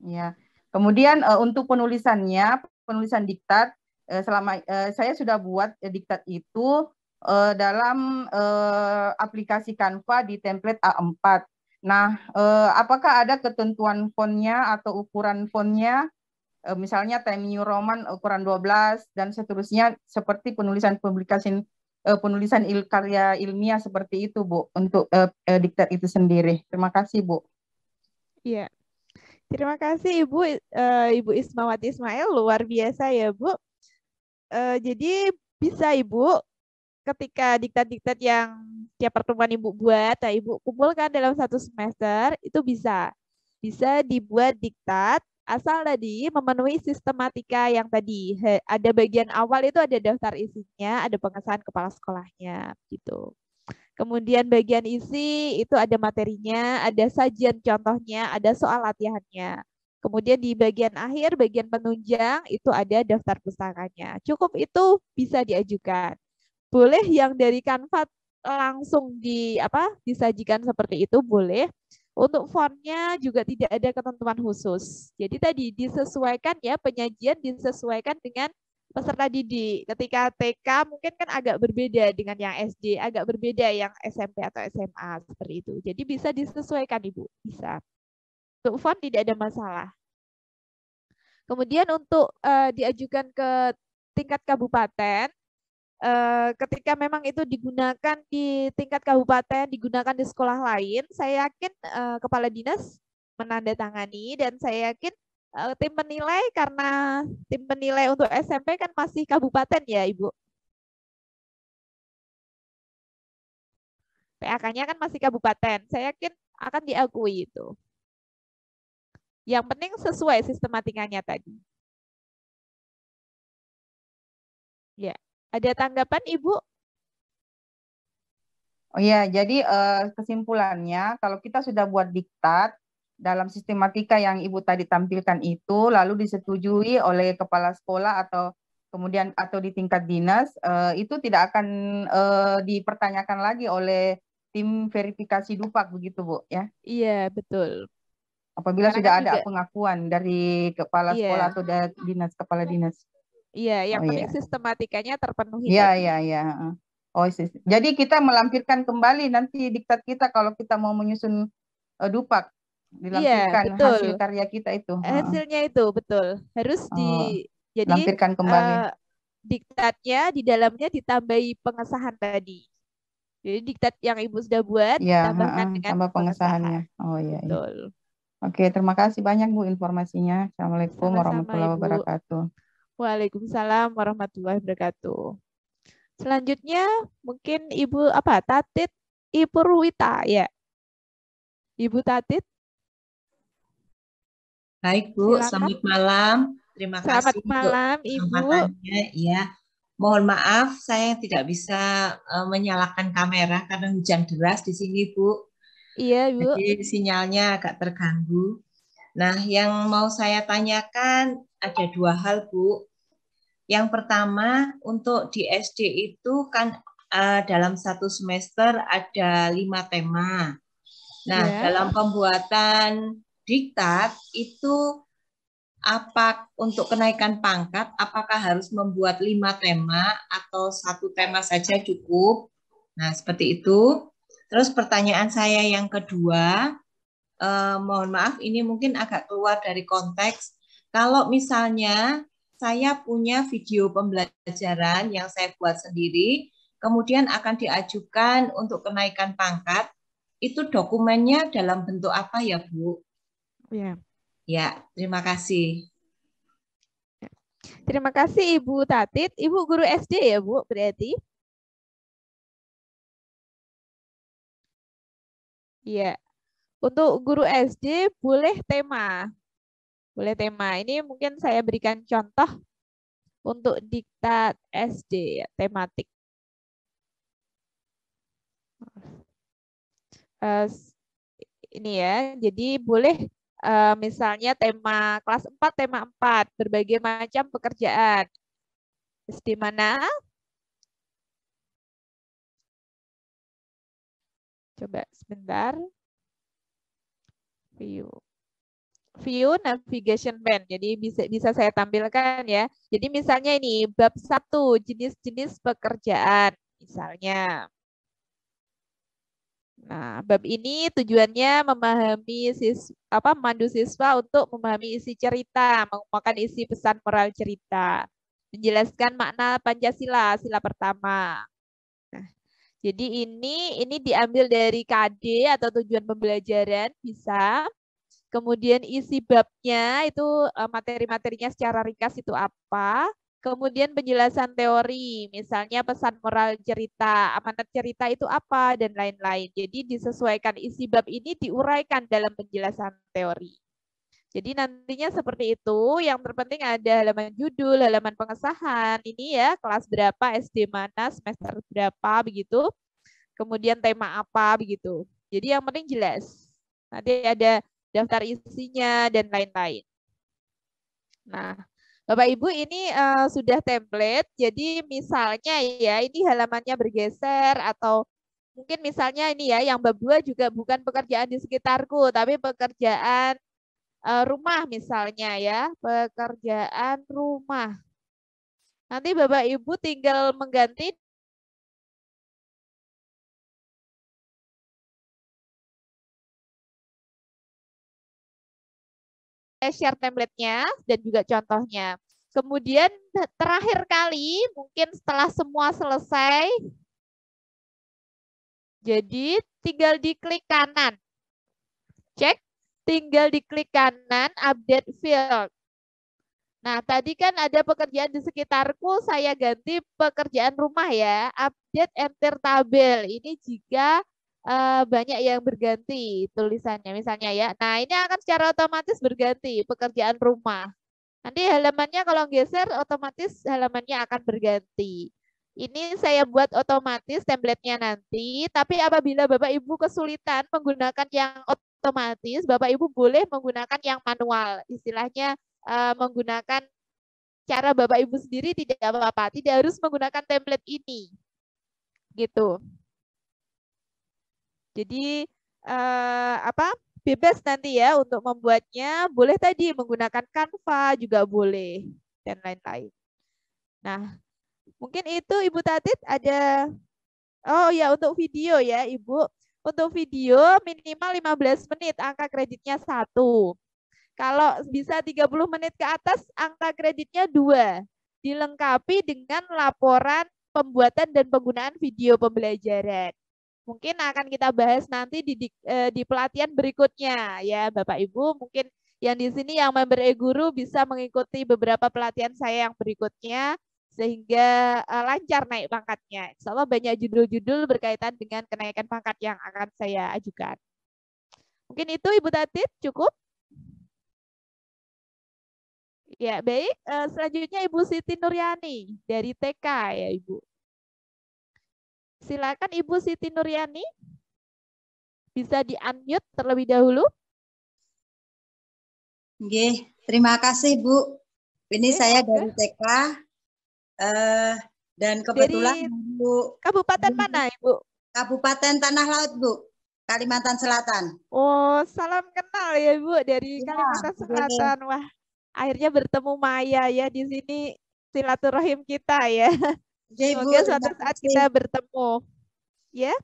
Ya. Kemudian untuk penulisan diktat selama saya sudah buat diktat itu dalam aplikasi Canva di template A4. Nah, apakah ada ketentuan fontnya atau ukuran fontnya? Misalnya Times New Roman ukuran 12 dan seterusnya, seperti penulisan karya ilmiah seperti itu, Bu, untuk diktat itu sendiri. Terima kasih, Bu. Iya. Terima kasih Ibu Ismawati Ismail, luar biasa ya Bu. Jadi bisa Ibu ketika diktat-diktat yang tiap pertemuan Ibu buat, nah Ibu kumpulkan dalam satu semester, itu bisa dibuat diktat asal tadi memenuhi sistematika yang tadi. Ada bagian awal itu ada daftar isinya, ada pengesahan kepala sekolahnya gitu. Kemudian bagian isi itu ada materinya, ada sajian contohnya, ada soal latihannya. Kemudian di bagian akhir, bagian penunjang itu ada daftar pustakanya. Cukup itu bisa diajukan. Boleh yang dari Canva langsung disajikan seperti itu, boleh. Untuk fontnya juga tidak ada ketentuan khusus. Jadi tadi disesuaikan ya, penyajian disesuaikan dengan peserta didik. Ketika TK mungkin kan agak berbeda dengan yang SD, agak berbeda yang SMP atau SMA seperti itu. Jadi bisa disesuaikan Ibu, bisa. Untuk font tidak ada masalah. Kemudian untuk diajukan ke tingkat kabupaten, ketika memang itu digunakan di tingkat kabupaten, digunakan di sekolah lain, saya yakin kepala dinas menandatangani dan saya yakin tim penilai, karena tim penilai untuk SMP kan masih kabupaten ya Ibu. PAK-nya kan masih kabupaten. Saya yakin akan diakui itu. Yang penting sesuai sistematikanya tadi. Ya, ada tanggapan Ibu? Oh ya, jadi kesimpulannya kalau kita sudah buat diktat dalam sistematika yang Ibu tadi tampilkan itu, lalu disetujui oleh kepala sekolah atau kemudian atau di tingkat dinas, itu tidak akan dipertanyakan lagi oleh tim verifikasi dupak, begitu Bu ya? Iya, betul. Apabila sudah ada pengakuan dari kepala sekolah atau dari kepala dinas. Iya, yang penting sistematikanya terpenuhi. Iya. Oh, jadi kita melampirkan kembali nanti diktat kita kalau kita mau menyusun dupak. Dilampirkan hasil karya kita itu. Hasilnya itu betul harus jadi lampirkan kembali. Diktatnya di dalamnya ditambahi pengesahan tadi. Jadi diktat yang Ibu sudah buat ditambahkan dengan tambah pengesahannya. Oh iya. Betul. Oke, terima kasih banyak Bu informasinya. Assalamualaikum warahmatullahi wabarakatuh. Waalaikumsalam warahmatullahi wabarakatuh. Selanjutnya mungkin Ibu Tatit Ibu Ruwita ya. Ibu Tatit. Baik Bu, selamat malam. Terima kasih untuk kesempatannya. Ya, mohon maaf saya tidak bisa menyalakan kamera karena hujan deras di sini Bu. Iya Bu. Jadi sinyalnya agak terganggu. Nah, yang mau saya tanyakan ada dua hal Bu. Yang pertama untuk di SD itu kan dalam satu semester ada 5 tema. Nah, dalam pembuatan diktat itu untuk kenaikan pangkat apakah harus membuat 5 tema atau 1 tema saja cukup? Nah, seperti itu. Terus pertanyaan saya yang kedua, mohon maaf ini mungkin agak keluar dari konteks. Kalau misalnya saya punya video pembelajaran yang saya buat sendiri, kemudian akan diajukan untuk kenaikan pangkat, itu dokumennya dalam bentuk apa ya, Bu? Ya, terima kasih. Terima kasih Ibu Tatit. Ibu guru SD ya, Bu, berarti? Iya. Untuk guru SD boleh tema. Boleh tema. Ini mungkin saya berikan contoh untuk diktat SD ya, tematik. Ini ya, jadi boleh misalnya tema kelas 4, tema 4, berbagai macam pekerjaan. SD mana? Coba sebentar. View navigation pane. Jadi bisa saya tampilkan ya. Jadi misalnya ini bab 1, jenis-jenis pekerjaan misalnya. Nah, bab ini tujuannya memahami memandu siswa untuk memahami isi cerita, mengumpulkan isi pesan moral cerita, menjelaskan makna Pancasila, sila pertama. Nah, jadi ini diambil dari KD atau tujuan pembelajaran bisa. Kemudian isi babnya itu materi-materinya secara ringkas itu apa. Kemudian penjelasan teori, misalnya pesan moral cerita, amanat cerita itu apa, dan lain-lain. Jadi disesuaikan isi bab ini diuraikan dalam penjelasan teori. Jadi nantinya seperti itu, yang terpenting ada halaman judul, halaman pengesahan, ini ya kelas berapa, SD mana, semester berapa, begitu. Kemudian tema apa, begitu. Jadi yang penting jelas. Nanti ada daftar isinya, dan lain-lain. Nah, Bapak Ibu ini sudah template, jadi misalnya ya ini halamannya bergeser atau mungkin misalnya ini ya yang bab 2 juga bukan pekerjaan di sekitarku, tapi pekerjaan rumah misalnya ya, pekerjaan rumah. Nanti Bapak Ibu tinggal mengganti share template-nya dan juga contohnya. Kemudian terakhir kali, mungkin setelah semua selesai, jadi tinggal diklik kanan. Cek, tinggal diklik kanan, update field. Nah, tadi kan ada pekerjaan di sekitarku, saya ganti pekerjaan rumah ya, update enter tabel. Ini jika banyak yang berganti tulisannya misalnya ya. Nah, ini akan secara otomatis berganti pekerjaan rumah. Nanti halamannya kalau geser otomatis halamannya akan berganti. Ini saya buat otomatis template-nya nanti, tapi apabila Bapak Ibu kesulitan menggunakan yang otomatis, Bapak Ibu boleh menggunakan yang manual. Istilahnya menggunakan cara Bapak Ibu sendiri tidak apa-apa, tidak harus menggunakan template ini. Gitu. Jadi bebas nanti ya untuk membuatnya, boleh tadi menggunakan Canva juga boleh dan lain-lain. Nah, mungkin itu Ibu Tatit ada ya untuk video ya Ibu. Untuk video minimal 15 menit, angka kreditnya 1. Kalau bisa 30 menit ke atas, angka kreditnya 2. Dilengkapi dengan laporan pembuatan dan penggunaan video pembelajaran. Mungkin akan kita bahas nanti di pelatihan berikutnya ya Bapak Ibu. Mungkin yang di sini yang member e-guru bisa mengikuti beberapa pelatihan saya yang berikutnya sehingga lancar naik pangkatnya. Insya Allah banyak judul-judul berkaitan dengan kenaikan pangkat yang akan saya ajukan. Mungkin itu Ibu Tatit cukup? Ya baik, selanjutnya Ibu Siti Nuryani dari TK ya Ibu. Silakan Ibu Siti Nuryani. Bisa di-unmute terlebih dahulu. Oke, terima kasih Bu. Ini saya dari TK dan kebetulan dari Bu. Kabupaten mana Ibu? Kabupaten Tanah Laut Bu, Kalimantan Selatan. Oh, salam kenal ya Bu dari Kalimantan Selatan. Wah, akhirnya bertemu Maya ya di sini, silaturahim kita ya. Semoga suatu saat kita bertemu. Ya,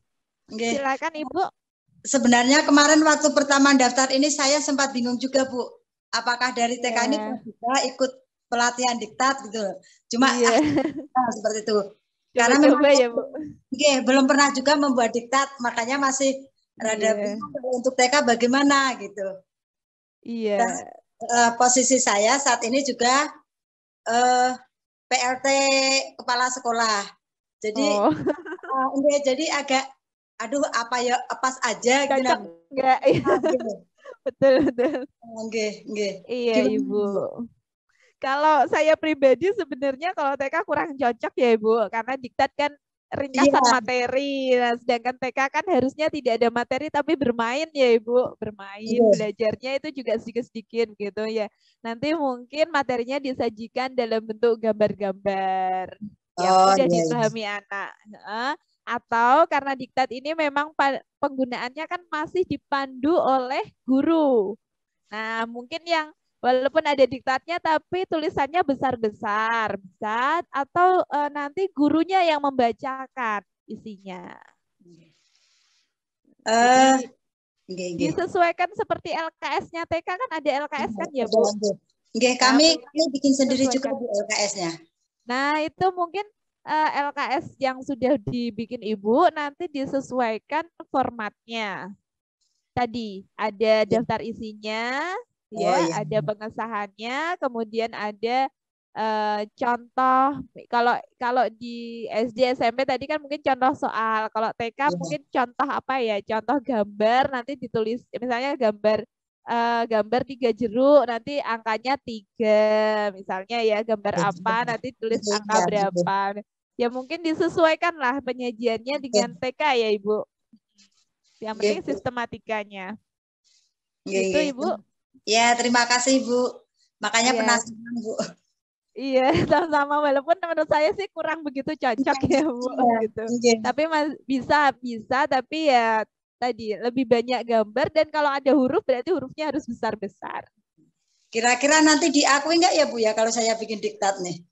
silakan Ibu. Sebenarnya kemarin waktu pertama daftar ini saya sempat bingung juga Bu. Apakah dari TK ini juga ikut pelatihan diktat gitu. Cuma seperti itu. Karena memang ya, Bu. Belum pernah juga membuat diktat, makanya masih rada bingung untuk TK bagaimana gitu. Iya. Dan, posisi saya saat ini juga PLT kepala sekolah. Jadi jadi agak apa ya pas aja gitu. Enggak. Betul. Nggih. Iya, Ibu. Kalau saya pribadi sebenarnya kalau TK kurang cocok ya Ibu, karena diktat kan ringkasan materi. Nah, sedangkan TK kan harusnya tidak ada materi tapi bermain ya Ibu, bermain, belajarnya itu juga sedikit-sedikit gitu ya. Nanti mungkin materinya disajikan dalam bentuk gambar-gambar yang mudah dipahami anak. Atau karena diktat ini memang penggunaannya kan masih dipandu oleh guru. Nah, mungkin yang walaupun ada diktatnya tapi tulisannya besar-besar bisa, atau nanti gurunya yang membacakan isinya. Disesuaikan seperti LKS-nya TK kan ada LKS kan ya Bu? Kami bikin sendiri juga Bu LKS-nya. Nah itu mungkin LKS yang sudah dibikin Ibu nanti disesuaikan formatnya. Tadi ada daftar isinya, ada pengesahannya, kemudian ada contoh. Kalau di SD SMP tadi kan mungkin contoh soal, kalau TK mungkin contoh apa ya? Contoh gambar, nanti ditulis misalnya gambar 3 jeruk, nanti angkanya 3 misalnya ya, gambar apa nanti tulis angka berapa. Ya mungkin disesuaikan lah penyajiannya dengan TK ya Ibu. Yang penting sistematikanya. Itu Ibu. Ya, terima kasih Bu. Makanya penasaran Bu. Iya, sama-sama. Walaupun menurut saya sih kurang begitu cocok ya Bu. Gitu. Tapi bisa, tapi ya tadi lebih banyak gambar, dan kalau ada huruf berarti hurufnya harus besar-besar. Kira-kira nanti diakui nggak ya Bu ya kalau saya bikin diktat nih?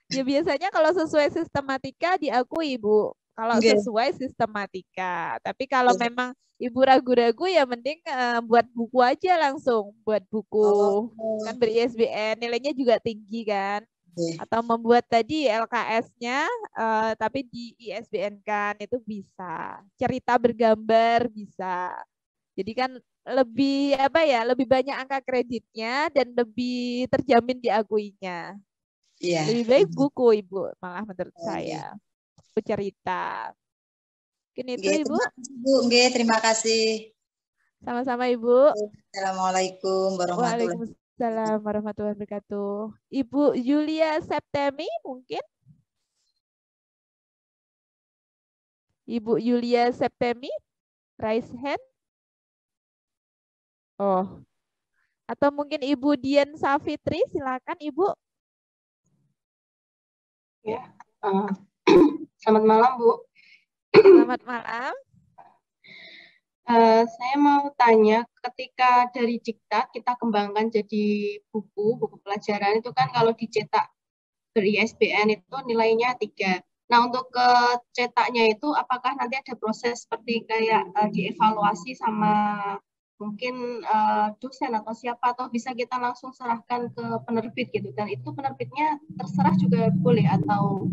Ya biasanya kalau sesuai sistematika diakui Bu. Kalau sesuai sistematika. Tapi kalau memang Ibu ragu-ragu ya mending buat buku aja langsung. Buat buku. Kan ber-ISBN. Nilainya juga tinggi kan. Atau membuat tadi LKS-nya tapi di ISBN kan. Itu bisa. Cerita bergambar bisa. Jadi kan lebih lebih banyak angka kreditnya dan lebih terjamin diakuinya. Lebih baik buku Ibu, malah menurut saya. Buku cerita. Mungkin itu Ibu. Terima kasih. Sama-sama Ibu. Assalamualaikum warahmatullahi wabarakatuh. Waalaikumsalam warahmatullahi wabarakatuh. Ibu Julia Septemi mungkin? Ibu Julia Septemi, raise hand. Oh. Atau mungkin Ibu Dian Safitri, silakan Ibu. Ya, selamat malam Bu. Selamat malam. Saya mau tanya, ketika dari diktat kita kembangkan jadi buku pelajaran itu kan kalau dicetak ber-ISBN itu nilainya 3. Nah untuk ke cetaknya itu apakah nanti ada proses seperti kayak dievaluasi sama mungkin dosen atau siapa, atau bisa kita langsung serahkan ke penerbit gitu, dan itu penerbitnya terserah juga boleh atau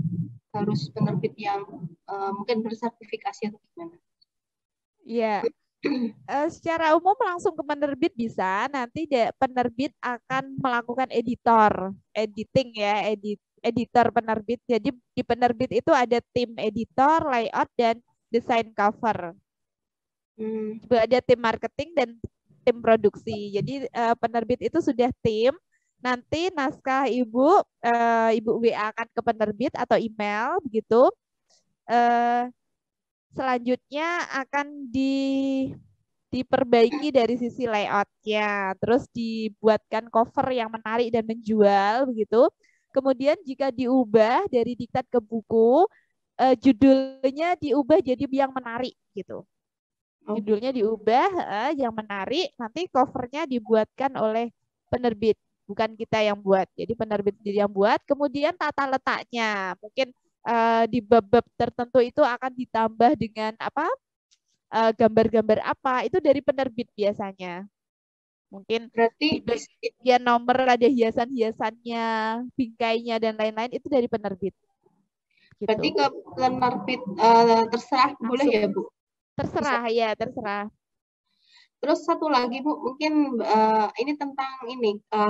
harus penerbit yang mungkin bersertifikasi atau gimana? Iya, secara umum langsung ke penerbit bisa, nanti penerbit akan melakukan editing ya, editor penerbit. Jadi di penerbit itu ada tim editor, layout, dan desain cover. Juga ada tim marketing dan tim produksi. Jadi penerbit itu sudah tim. Nanti naskah Ibu WA akan ke penerbit atau email begitu. Selanjutnya akan diperbaiki dari sisi layoutnya, terus dibuatkan cover yang menarik dan menjual begitu. Kemudian jika diubah dari diktat ke buku, judulnya diubah jadi yang menarik gitu. Judulnya diubah yang menarik, nanti covernya dibuatkan oleh penerbit, bukan kita yang buat. Jadi penerbit sendiri yang buat. Kemudian tata letaknya, mungkin di bab-bab tertentu itu akan ditambah dengan gambar-gambar apa, itu dari penerbit biasanya. Mungkin berarti di bagian nomor ada hiasan-hiasannya, bingkainya dan lain-lain, itu dari penerbit. Gitu. Berarti ke penerbit terserah langsung, boleh ya Bu? Terserah ya, terserah. Terus satu lagi Bu, mungkin ini tentang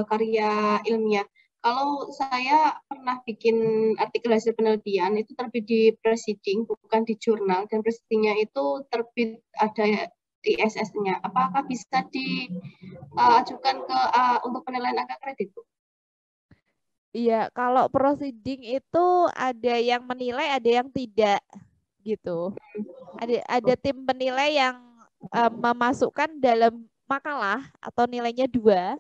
karya ilmiah. Kalau saya pernah bikin artikel hasil penelitian itu terbit di Proceeding, bukan di jurnal, dan Proceeding-nya itu terbit ada di SS-nya. Apakah bisa diajukan ke untuk penilaian angka kredit Bu? Iya, kalau proceeding itu ada yang menilai, ada yang tidak gitu. Ada tim penilai yang memasukkan dalam makalah atau nilainya 2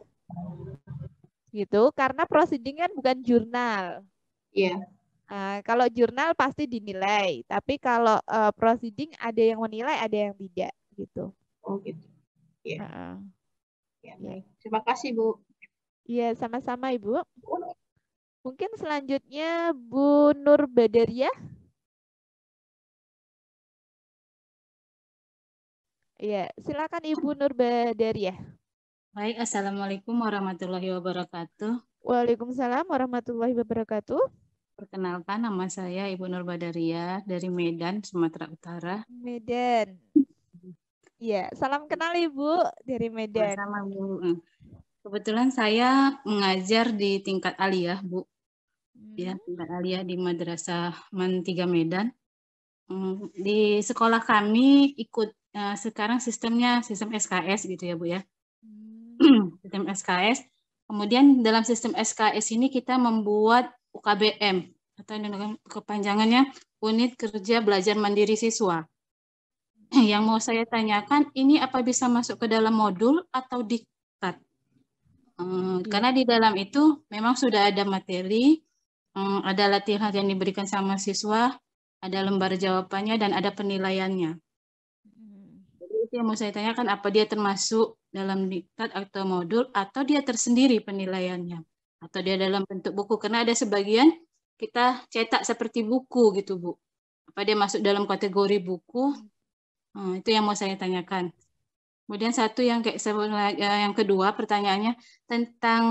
gitu, karena proceeding kan bukan jurnal. Iya. Kalau jurnal pasti dinilai, tapi kalau proceeding ada yang menilai, ada yang tidak gitu. Oh gitu. Iya. Ya, Ya. baik. Terima kasih, Bu. Iya, sama-sama Ibu. Mungkin selanjutnya Bu Nur Badaria. Iya, silakan Ibu Nur Badaria. Baik, Assalamualaikum warahmatullahi wabarakatuh. Waalaikumsalam warahmatullahi wabarakatuh. Perkenalkan, nama saya Ibu Nur Badaria dari Medan, Sumatera Utara. Medan. Iya, salam kenal Ibu dari Medan. Sama Bu. Kebetulan saya mengajar di tingkat aliyah, Bu. Ya, tingkat aliyah di Madrasah MAN 3 Medan. Di sekolah kami ikut sekarang sistem SKS gitu ya, Bu ya. Sistem SKS. Kemudian dalam sistem SKS ini kita membuat UKBM atau kepanjangannya Unit Kerja Belajar Mandiri Siswa. Yang mau saya tanyakan, ini apa bisa masuk ke dalam modul atau diktat? Karena di dalam itu memang sudah ada materi, ada latihan yang diberikan sama siswa, ada lembar jawabannya, dan ada penilaiannya. Jadi itu yang mau saya tanyakan, apa dia termasuk dalam diktat atau modul, atau dia tersendiri penilaiannya, atau dia dalam bentuk buku, karena ada sebagian kita cetak seperti buku gitu, Bu. Apa dia masuk dalam kategori buku? Itu yang mau saya tanyakan. Kemudian satu yang yang kedua pertanyaannya tentang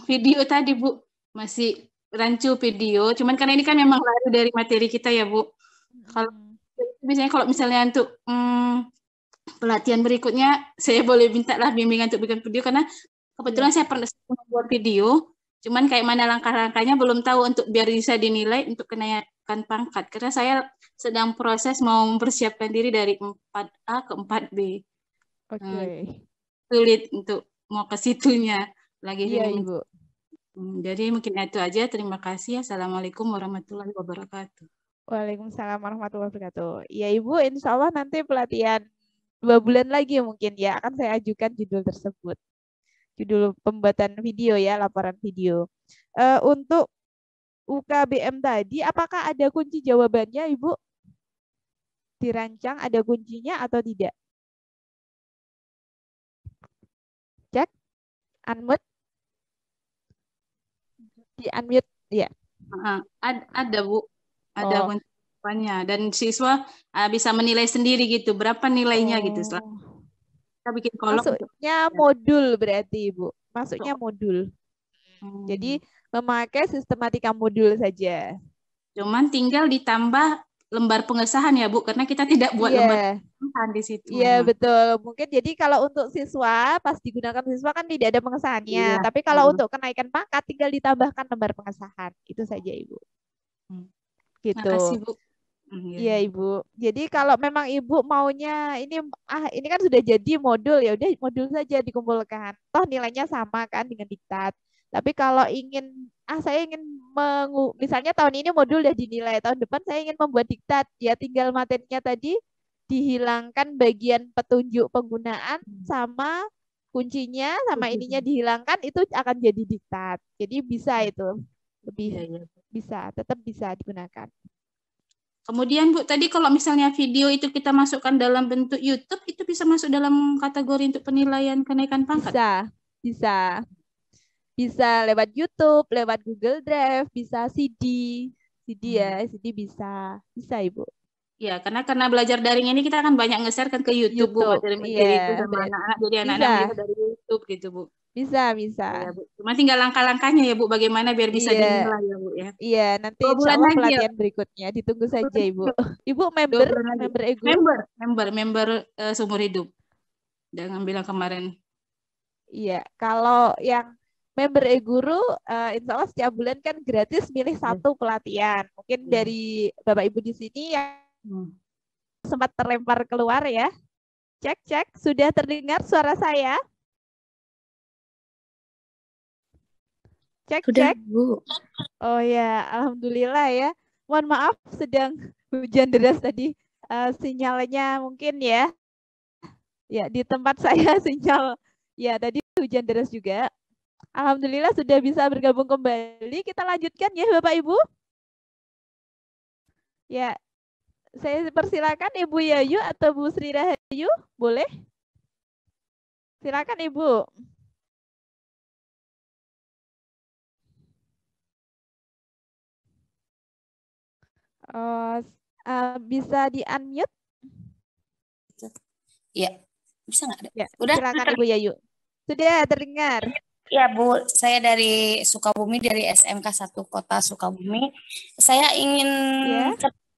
video tadi, Bu. Masih rancu video, cuman karena ini kan memang lari dari materi kita ya, Bu. Kalau misalnya untuk pelatihan berikutnya, saya boleh minta lah bimbingan untuk bikin video, karena kebetulan saya pernah membuat video, cuman kayak mana langkah-langkahnya belum tahu untuk biar bisa dinilai untuk kenaikan pangkat. Karena saya sedang proses mau mempersiapkan diri dari 4A ke 4B. Oke. Sulit untuk mau ke situnya. Lagi iya, Ibu. Jadi mungkin itu aja. Terima kasih. Assalamualaikum warahmatullahi wabarakatuh. Waalaikumsalam warahmatullahi wabarakatuh. Ya Ibu, insya Allah nanti pelatihan 2 bulan lagi mungkin ya akan saya ajukan judul tersebut. Judul pembuatan video ya, laporan video. Untuk UKBM tadi, apakah ada kunci jawabannya Ibu? Dirancang ada kuncinya atau tidak? Cek. Unmute. Di unmute, ya. Ada Bu, ada kunci jawabannya. Dan siswa bisa menilai sendiri gitu, berapa nilainya gitu. Setelah kita bikin kolom. Masuknya modul berarti Ibu. Masuknya modul. Jadi memakai sistematika modul saja. Cuman tinggal ditambah lembar pengesahan ya Bu, karena kita tidak buat lembar pengesahan di situ. Iya betul. Mungkin jadi kalau untuk siswa pas digunakan siswa kan tidak ada pengesahannya. Tapi kalau untuk kenaikan pangkat tinggal ditambahkan lembar pengesahan. Itu saja Ibu. Gitu. Makasih Bu. Iya Ibu. Jadi kalau memang Ibu maunya ini kan sudah jadi modul, ya udah modul saja dikumpulkan. Toh nilainya sama kan dengan diktat. Tapi kalau ingin saya ingin misalnya tahun ini modul udah dinilai, tahun depan saya ingin membuat diktat, ya tinggal materinya tadi dihilangkan bagian petunjuk penggunaan sama kuncinya sama ininya dihilangkan, itu akan jadi diktat. Jadi bisa itu. Lebih bisa, tetap bisa digunakan. Kemudian Bu, tadi kalau misalnya video itu kita masukkan dalam bentuk YouTube, itu bisa masuk dalam kategori untuk penilaian kenaikan pangkat? Bisa. Bisa lewat YouTube, lewat Google Drive, bisa CD ya, CD bisa Ibu. Ya, karena belajar daring ini kita kan banyak nge-share kan ke YouTube, Bu, materi-materi itu sama anak-anak, jadi anak-anak melihat dari YouTube gitu, Bu. Bisa. Ya, Bu. Cuma tinggal langkah-langkahnya ya Bu, bagaimana biar bisa dinilai ya Bu ya. Iya, nanti insya Allah pelatihan berikutnya ditunggu saja Ibu. Ibu member EGURU? Member seumur hidup. Jangan bilang kemarin. Iya, kalau yang member EGURU insya Allah setiap bulan kan gratis milih satu pelatihan. Mungkin dari Bapak Ibu di sini yang sempat terlempar keluar ya. Cek, sudah terdengar suara saya? Cek, Sudah, cek. Bu. Oh ya, alhamdulillah ya. Mohon maaf sedang hujan deras tadi. Sinyalnya mungkin ya. Ya, di tempat saya sinyal. Ya, tadi hujan deras juga. Alhamdulillah sudah bisa bergabung kembali. Kita lanjutkan ya Bapak Ibu. Ya, saya persilakan Ibu Yayu atau Bu Sri Rahayu. Boleh? Silakan Ibu. Bisa di-unmute? Ya, bisa nggak? Ya, Udah. silakan Ibu Yayu. Sudah terdengar. Ya Bu, saya dari Sukabumi, dari SMK 1 Kota Sukabumi. Saya ingin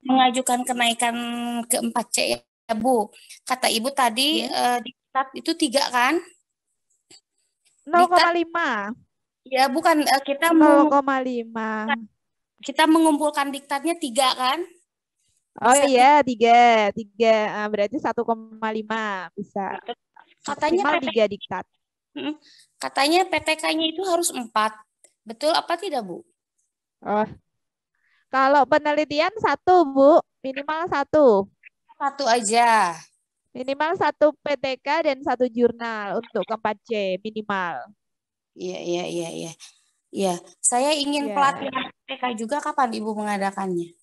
mengajukan kenaikan ke 4C ya Bu. Kata Ibu tadi diktat itu 3 kan? 0,5. Ya bukan, kita 0,5. Kita mengumpulkan diktatnya 3 kan? Oh iya, 3. Berarti 1,5 bisa. Katanya maksimal 3 diktat. Katanya PTK-nya itu harus 4. Betul apa tidak, Bu? Oh. Kalau penelitian 1, Bu. Minimal 1. 1 aja. Minimal 1 PTK dan 1 jurnal untuk ke 4C minimal. Iya. Iya, saya ingin pelatihan PTK juga, kapan Ibu mengadakannya?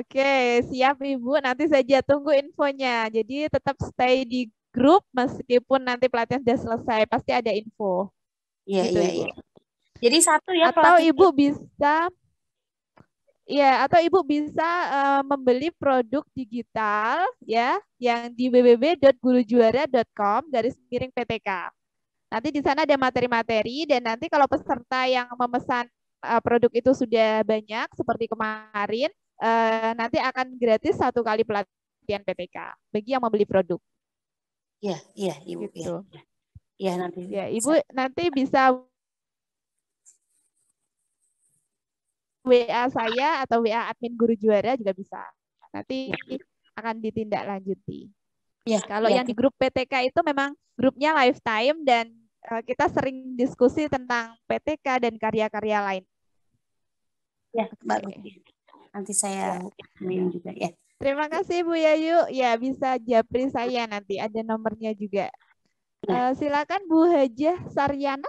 Oke, siap Ibu. Nanti saja tunggu infonya. Jadi tetap stay di grup meskipun nanti pelatihan sudah selesai. Pasti ada info. Iya, gitu, iya, Ibu. iya. Jadi 1 ya atau pelatihan. Ibu bisa atau Ibu bisa membeli produk digital ya yang di www.gurujuara.com/PTK. Nanti di sana ada materi-materi dan nanti kalau peserta yang memesan produk itu sudah banyak seperti kemarin, nanti akan gratis 1 kali pelatihan PTK bagi yang membeli produk. Iya, Ibu. Gitu. Iya, nanti. Ya, Ibu nanti bisa WA saya atau WA admin Guru Juara juga bisa. Nanti akan ditindaklanjuti. Kalau yang di grup PTK itu memang grupnya lifetime dan kita sering diskusi tentang PTK dan karya-karya lain. Ya, bagus. Nanti saya hubungin juga ya. Terima kasih Bu Yayu. Ya, bisa japri saya nanti ada nomornya juga. Silakan Bu Hajah Saryana.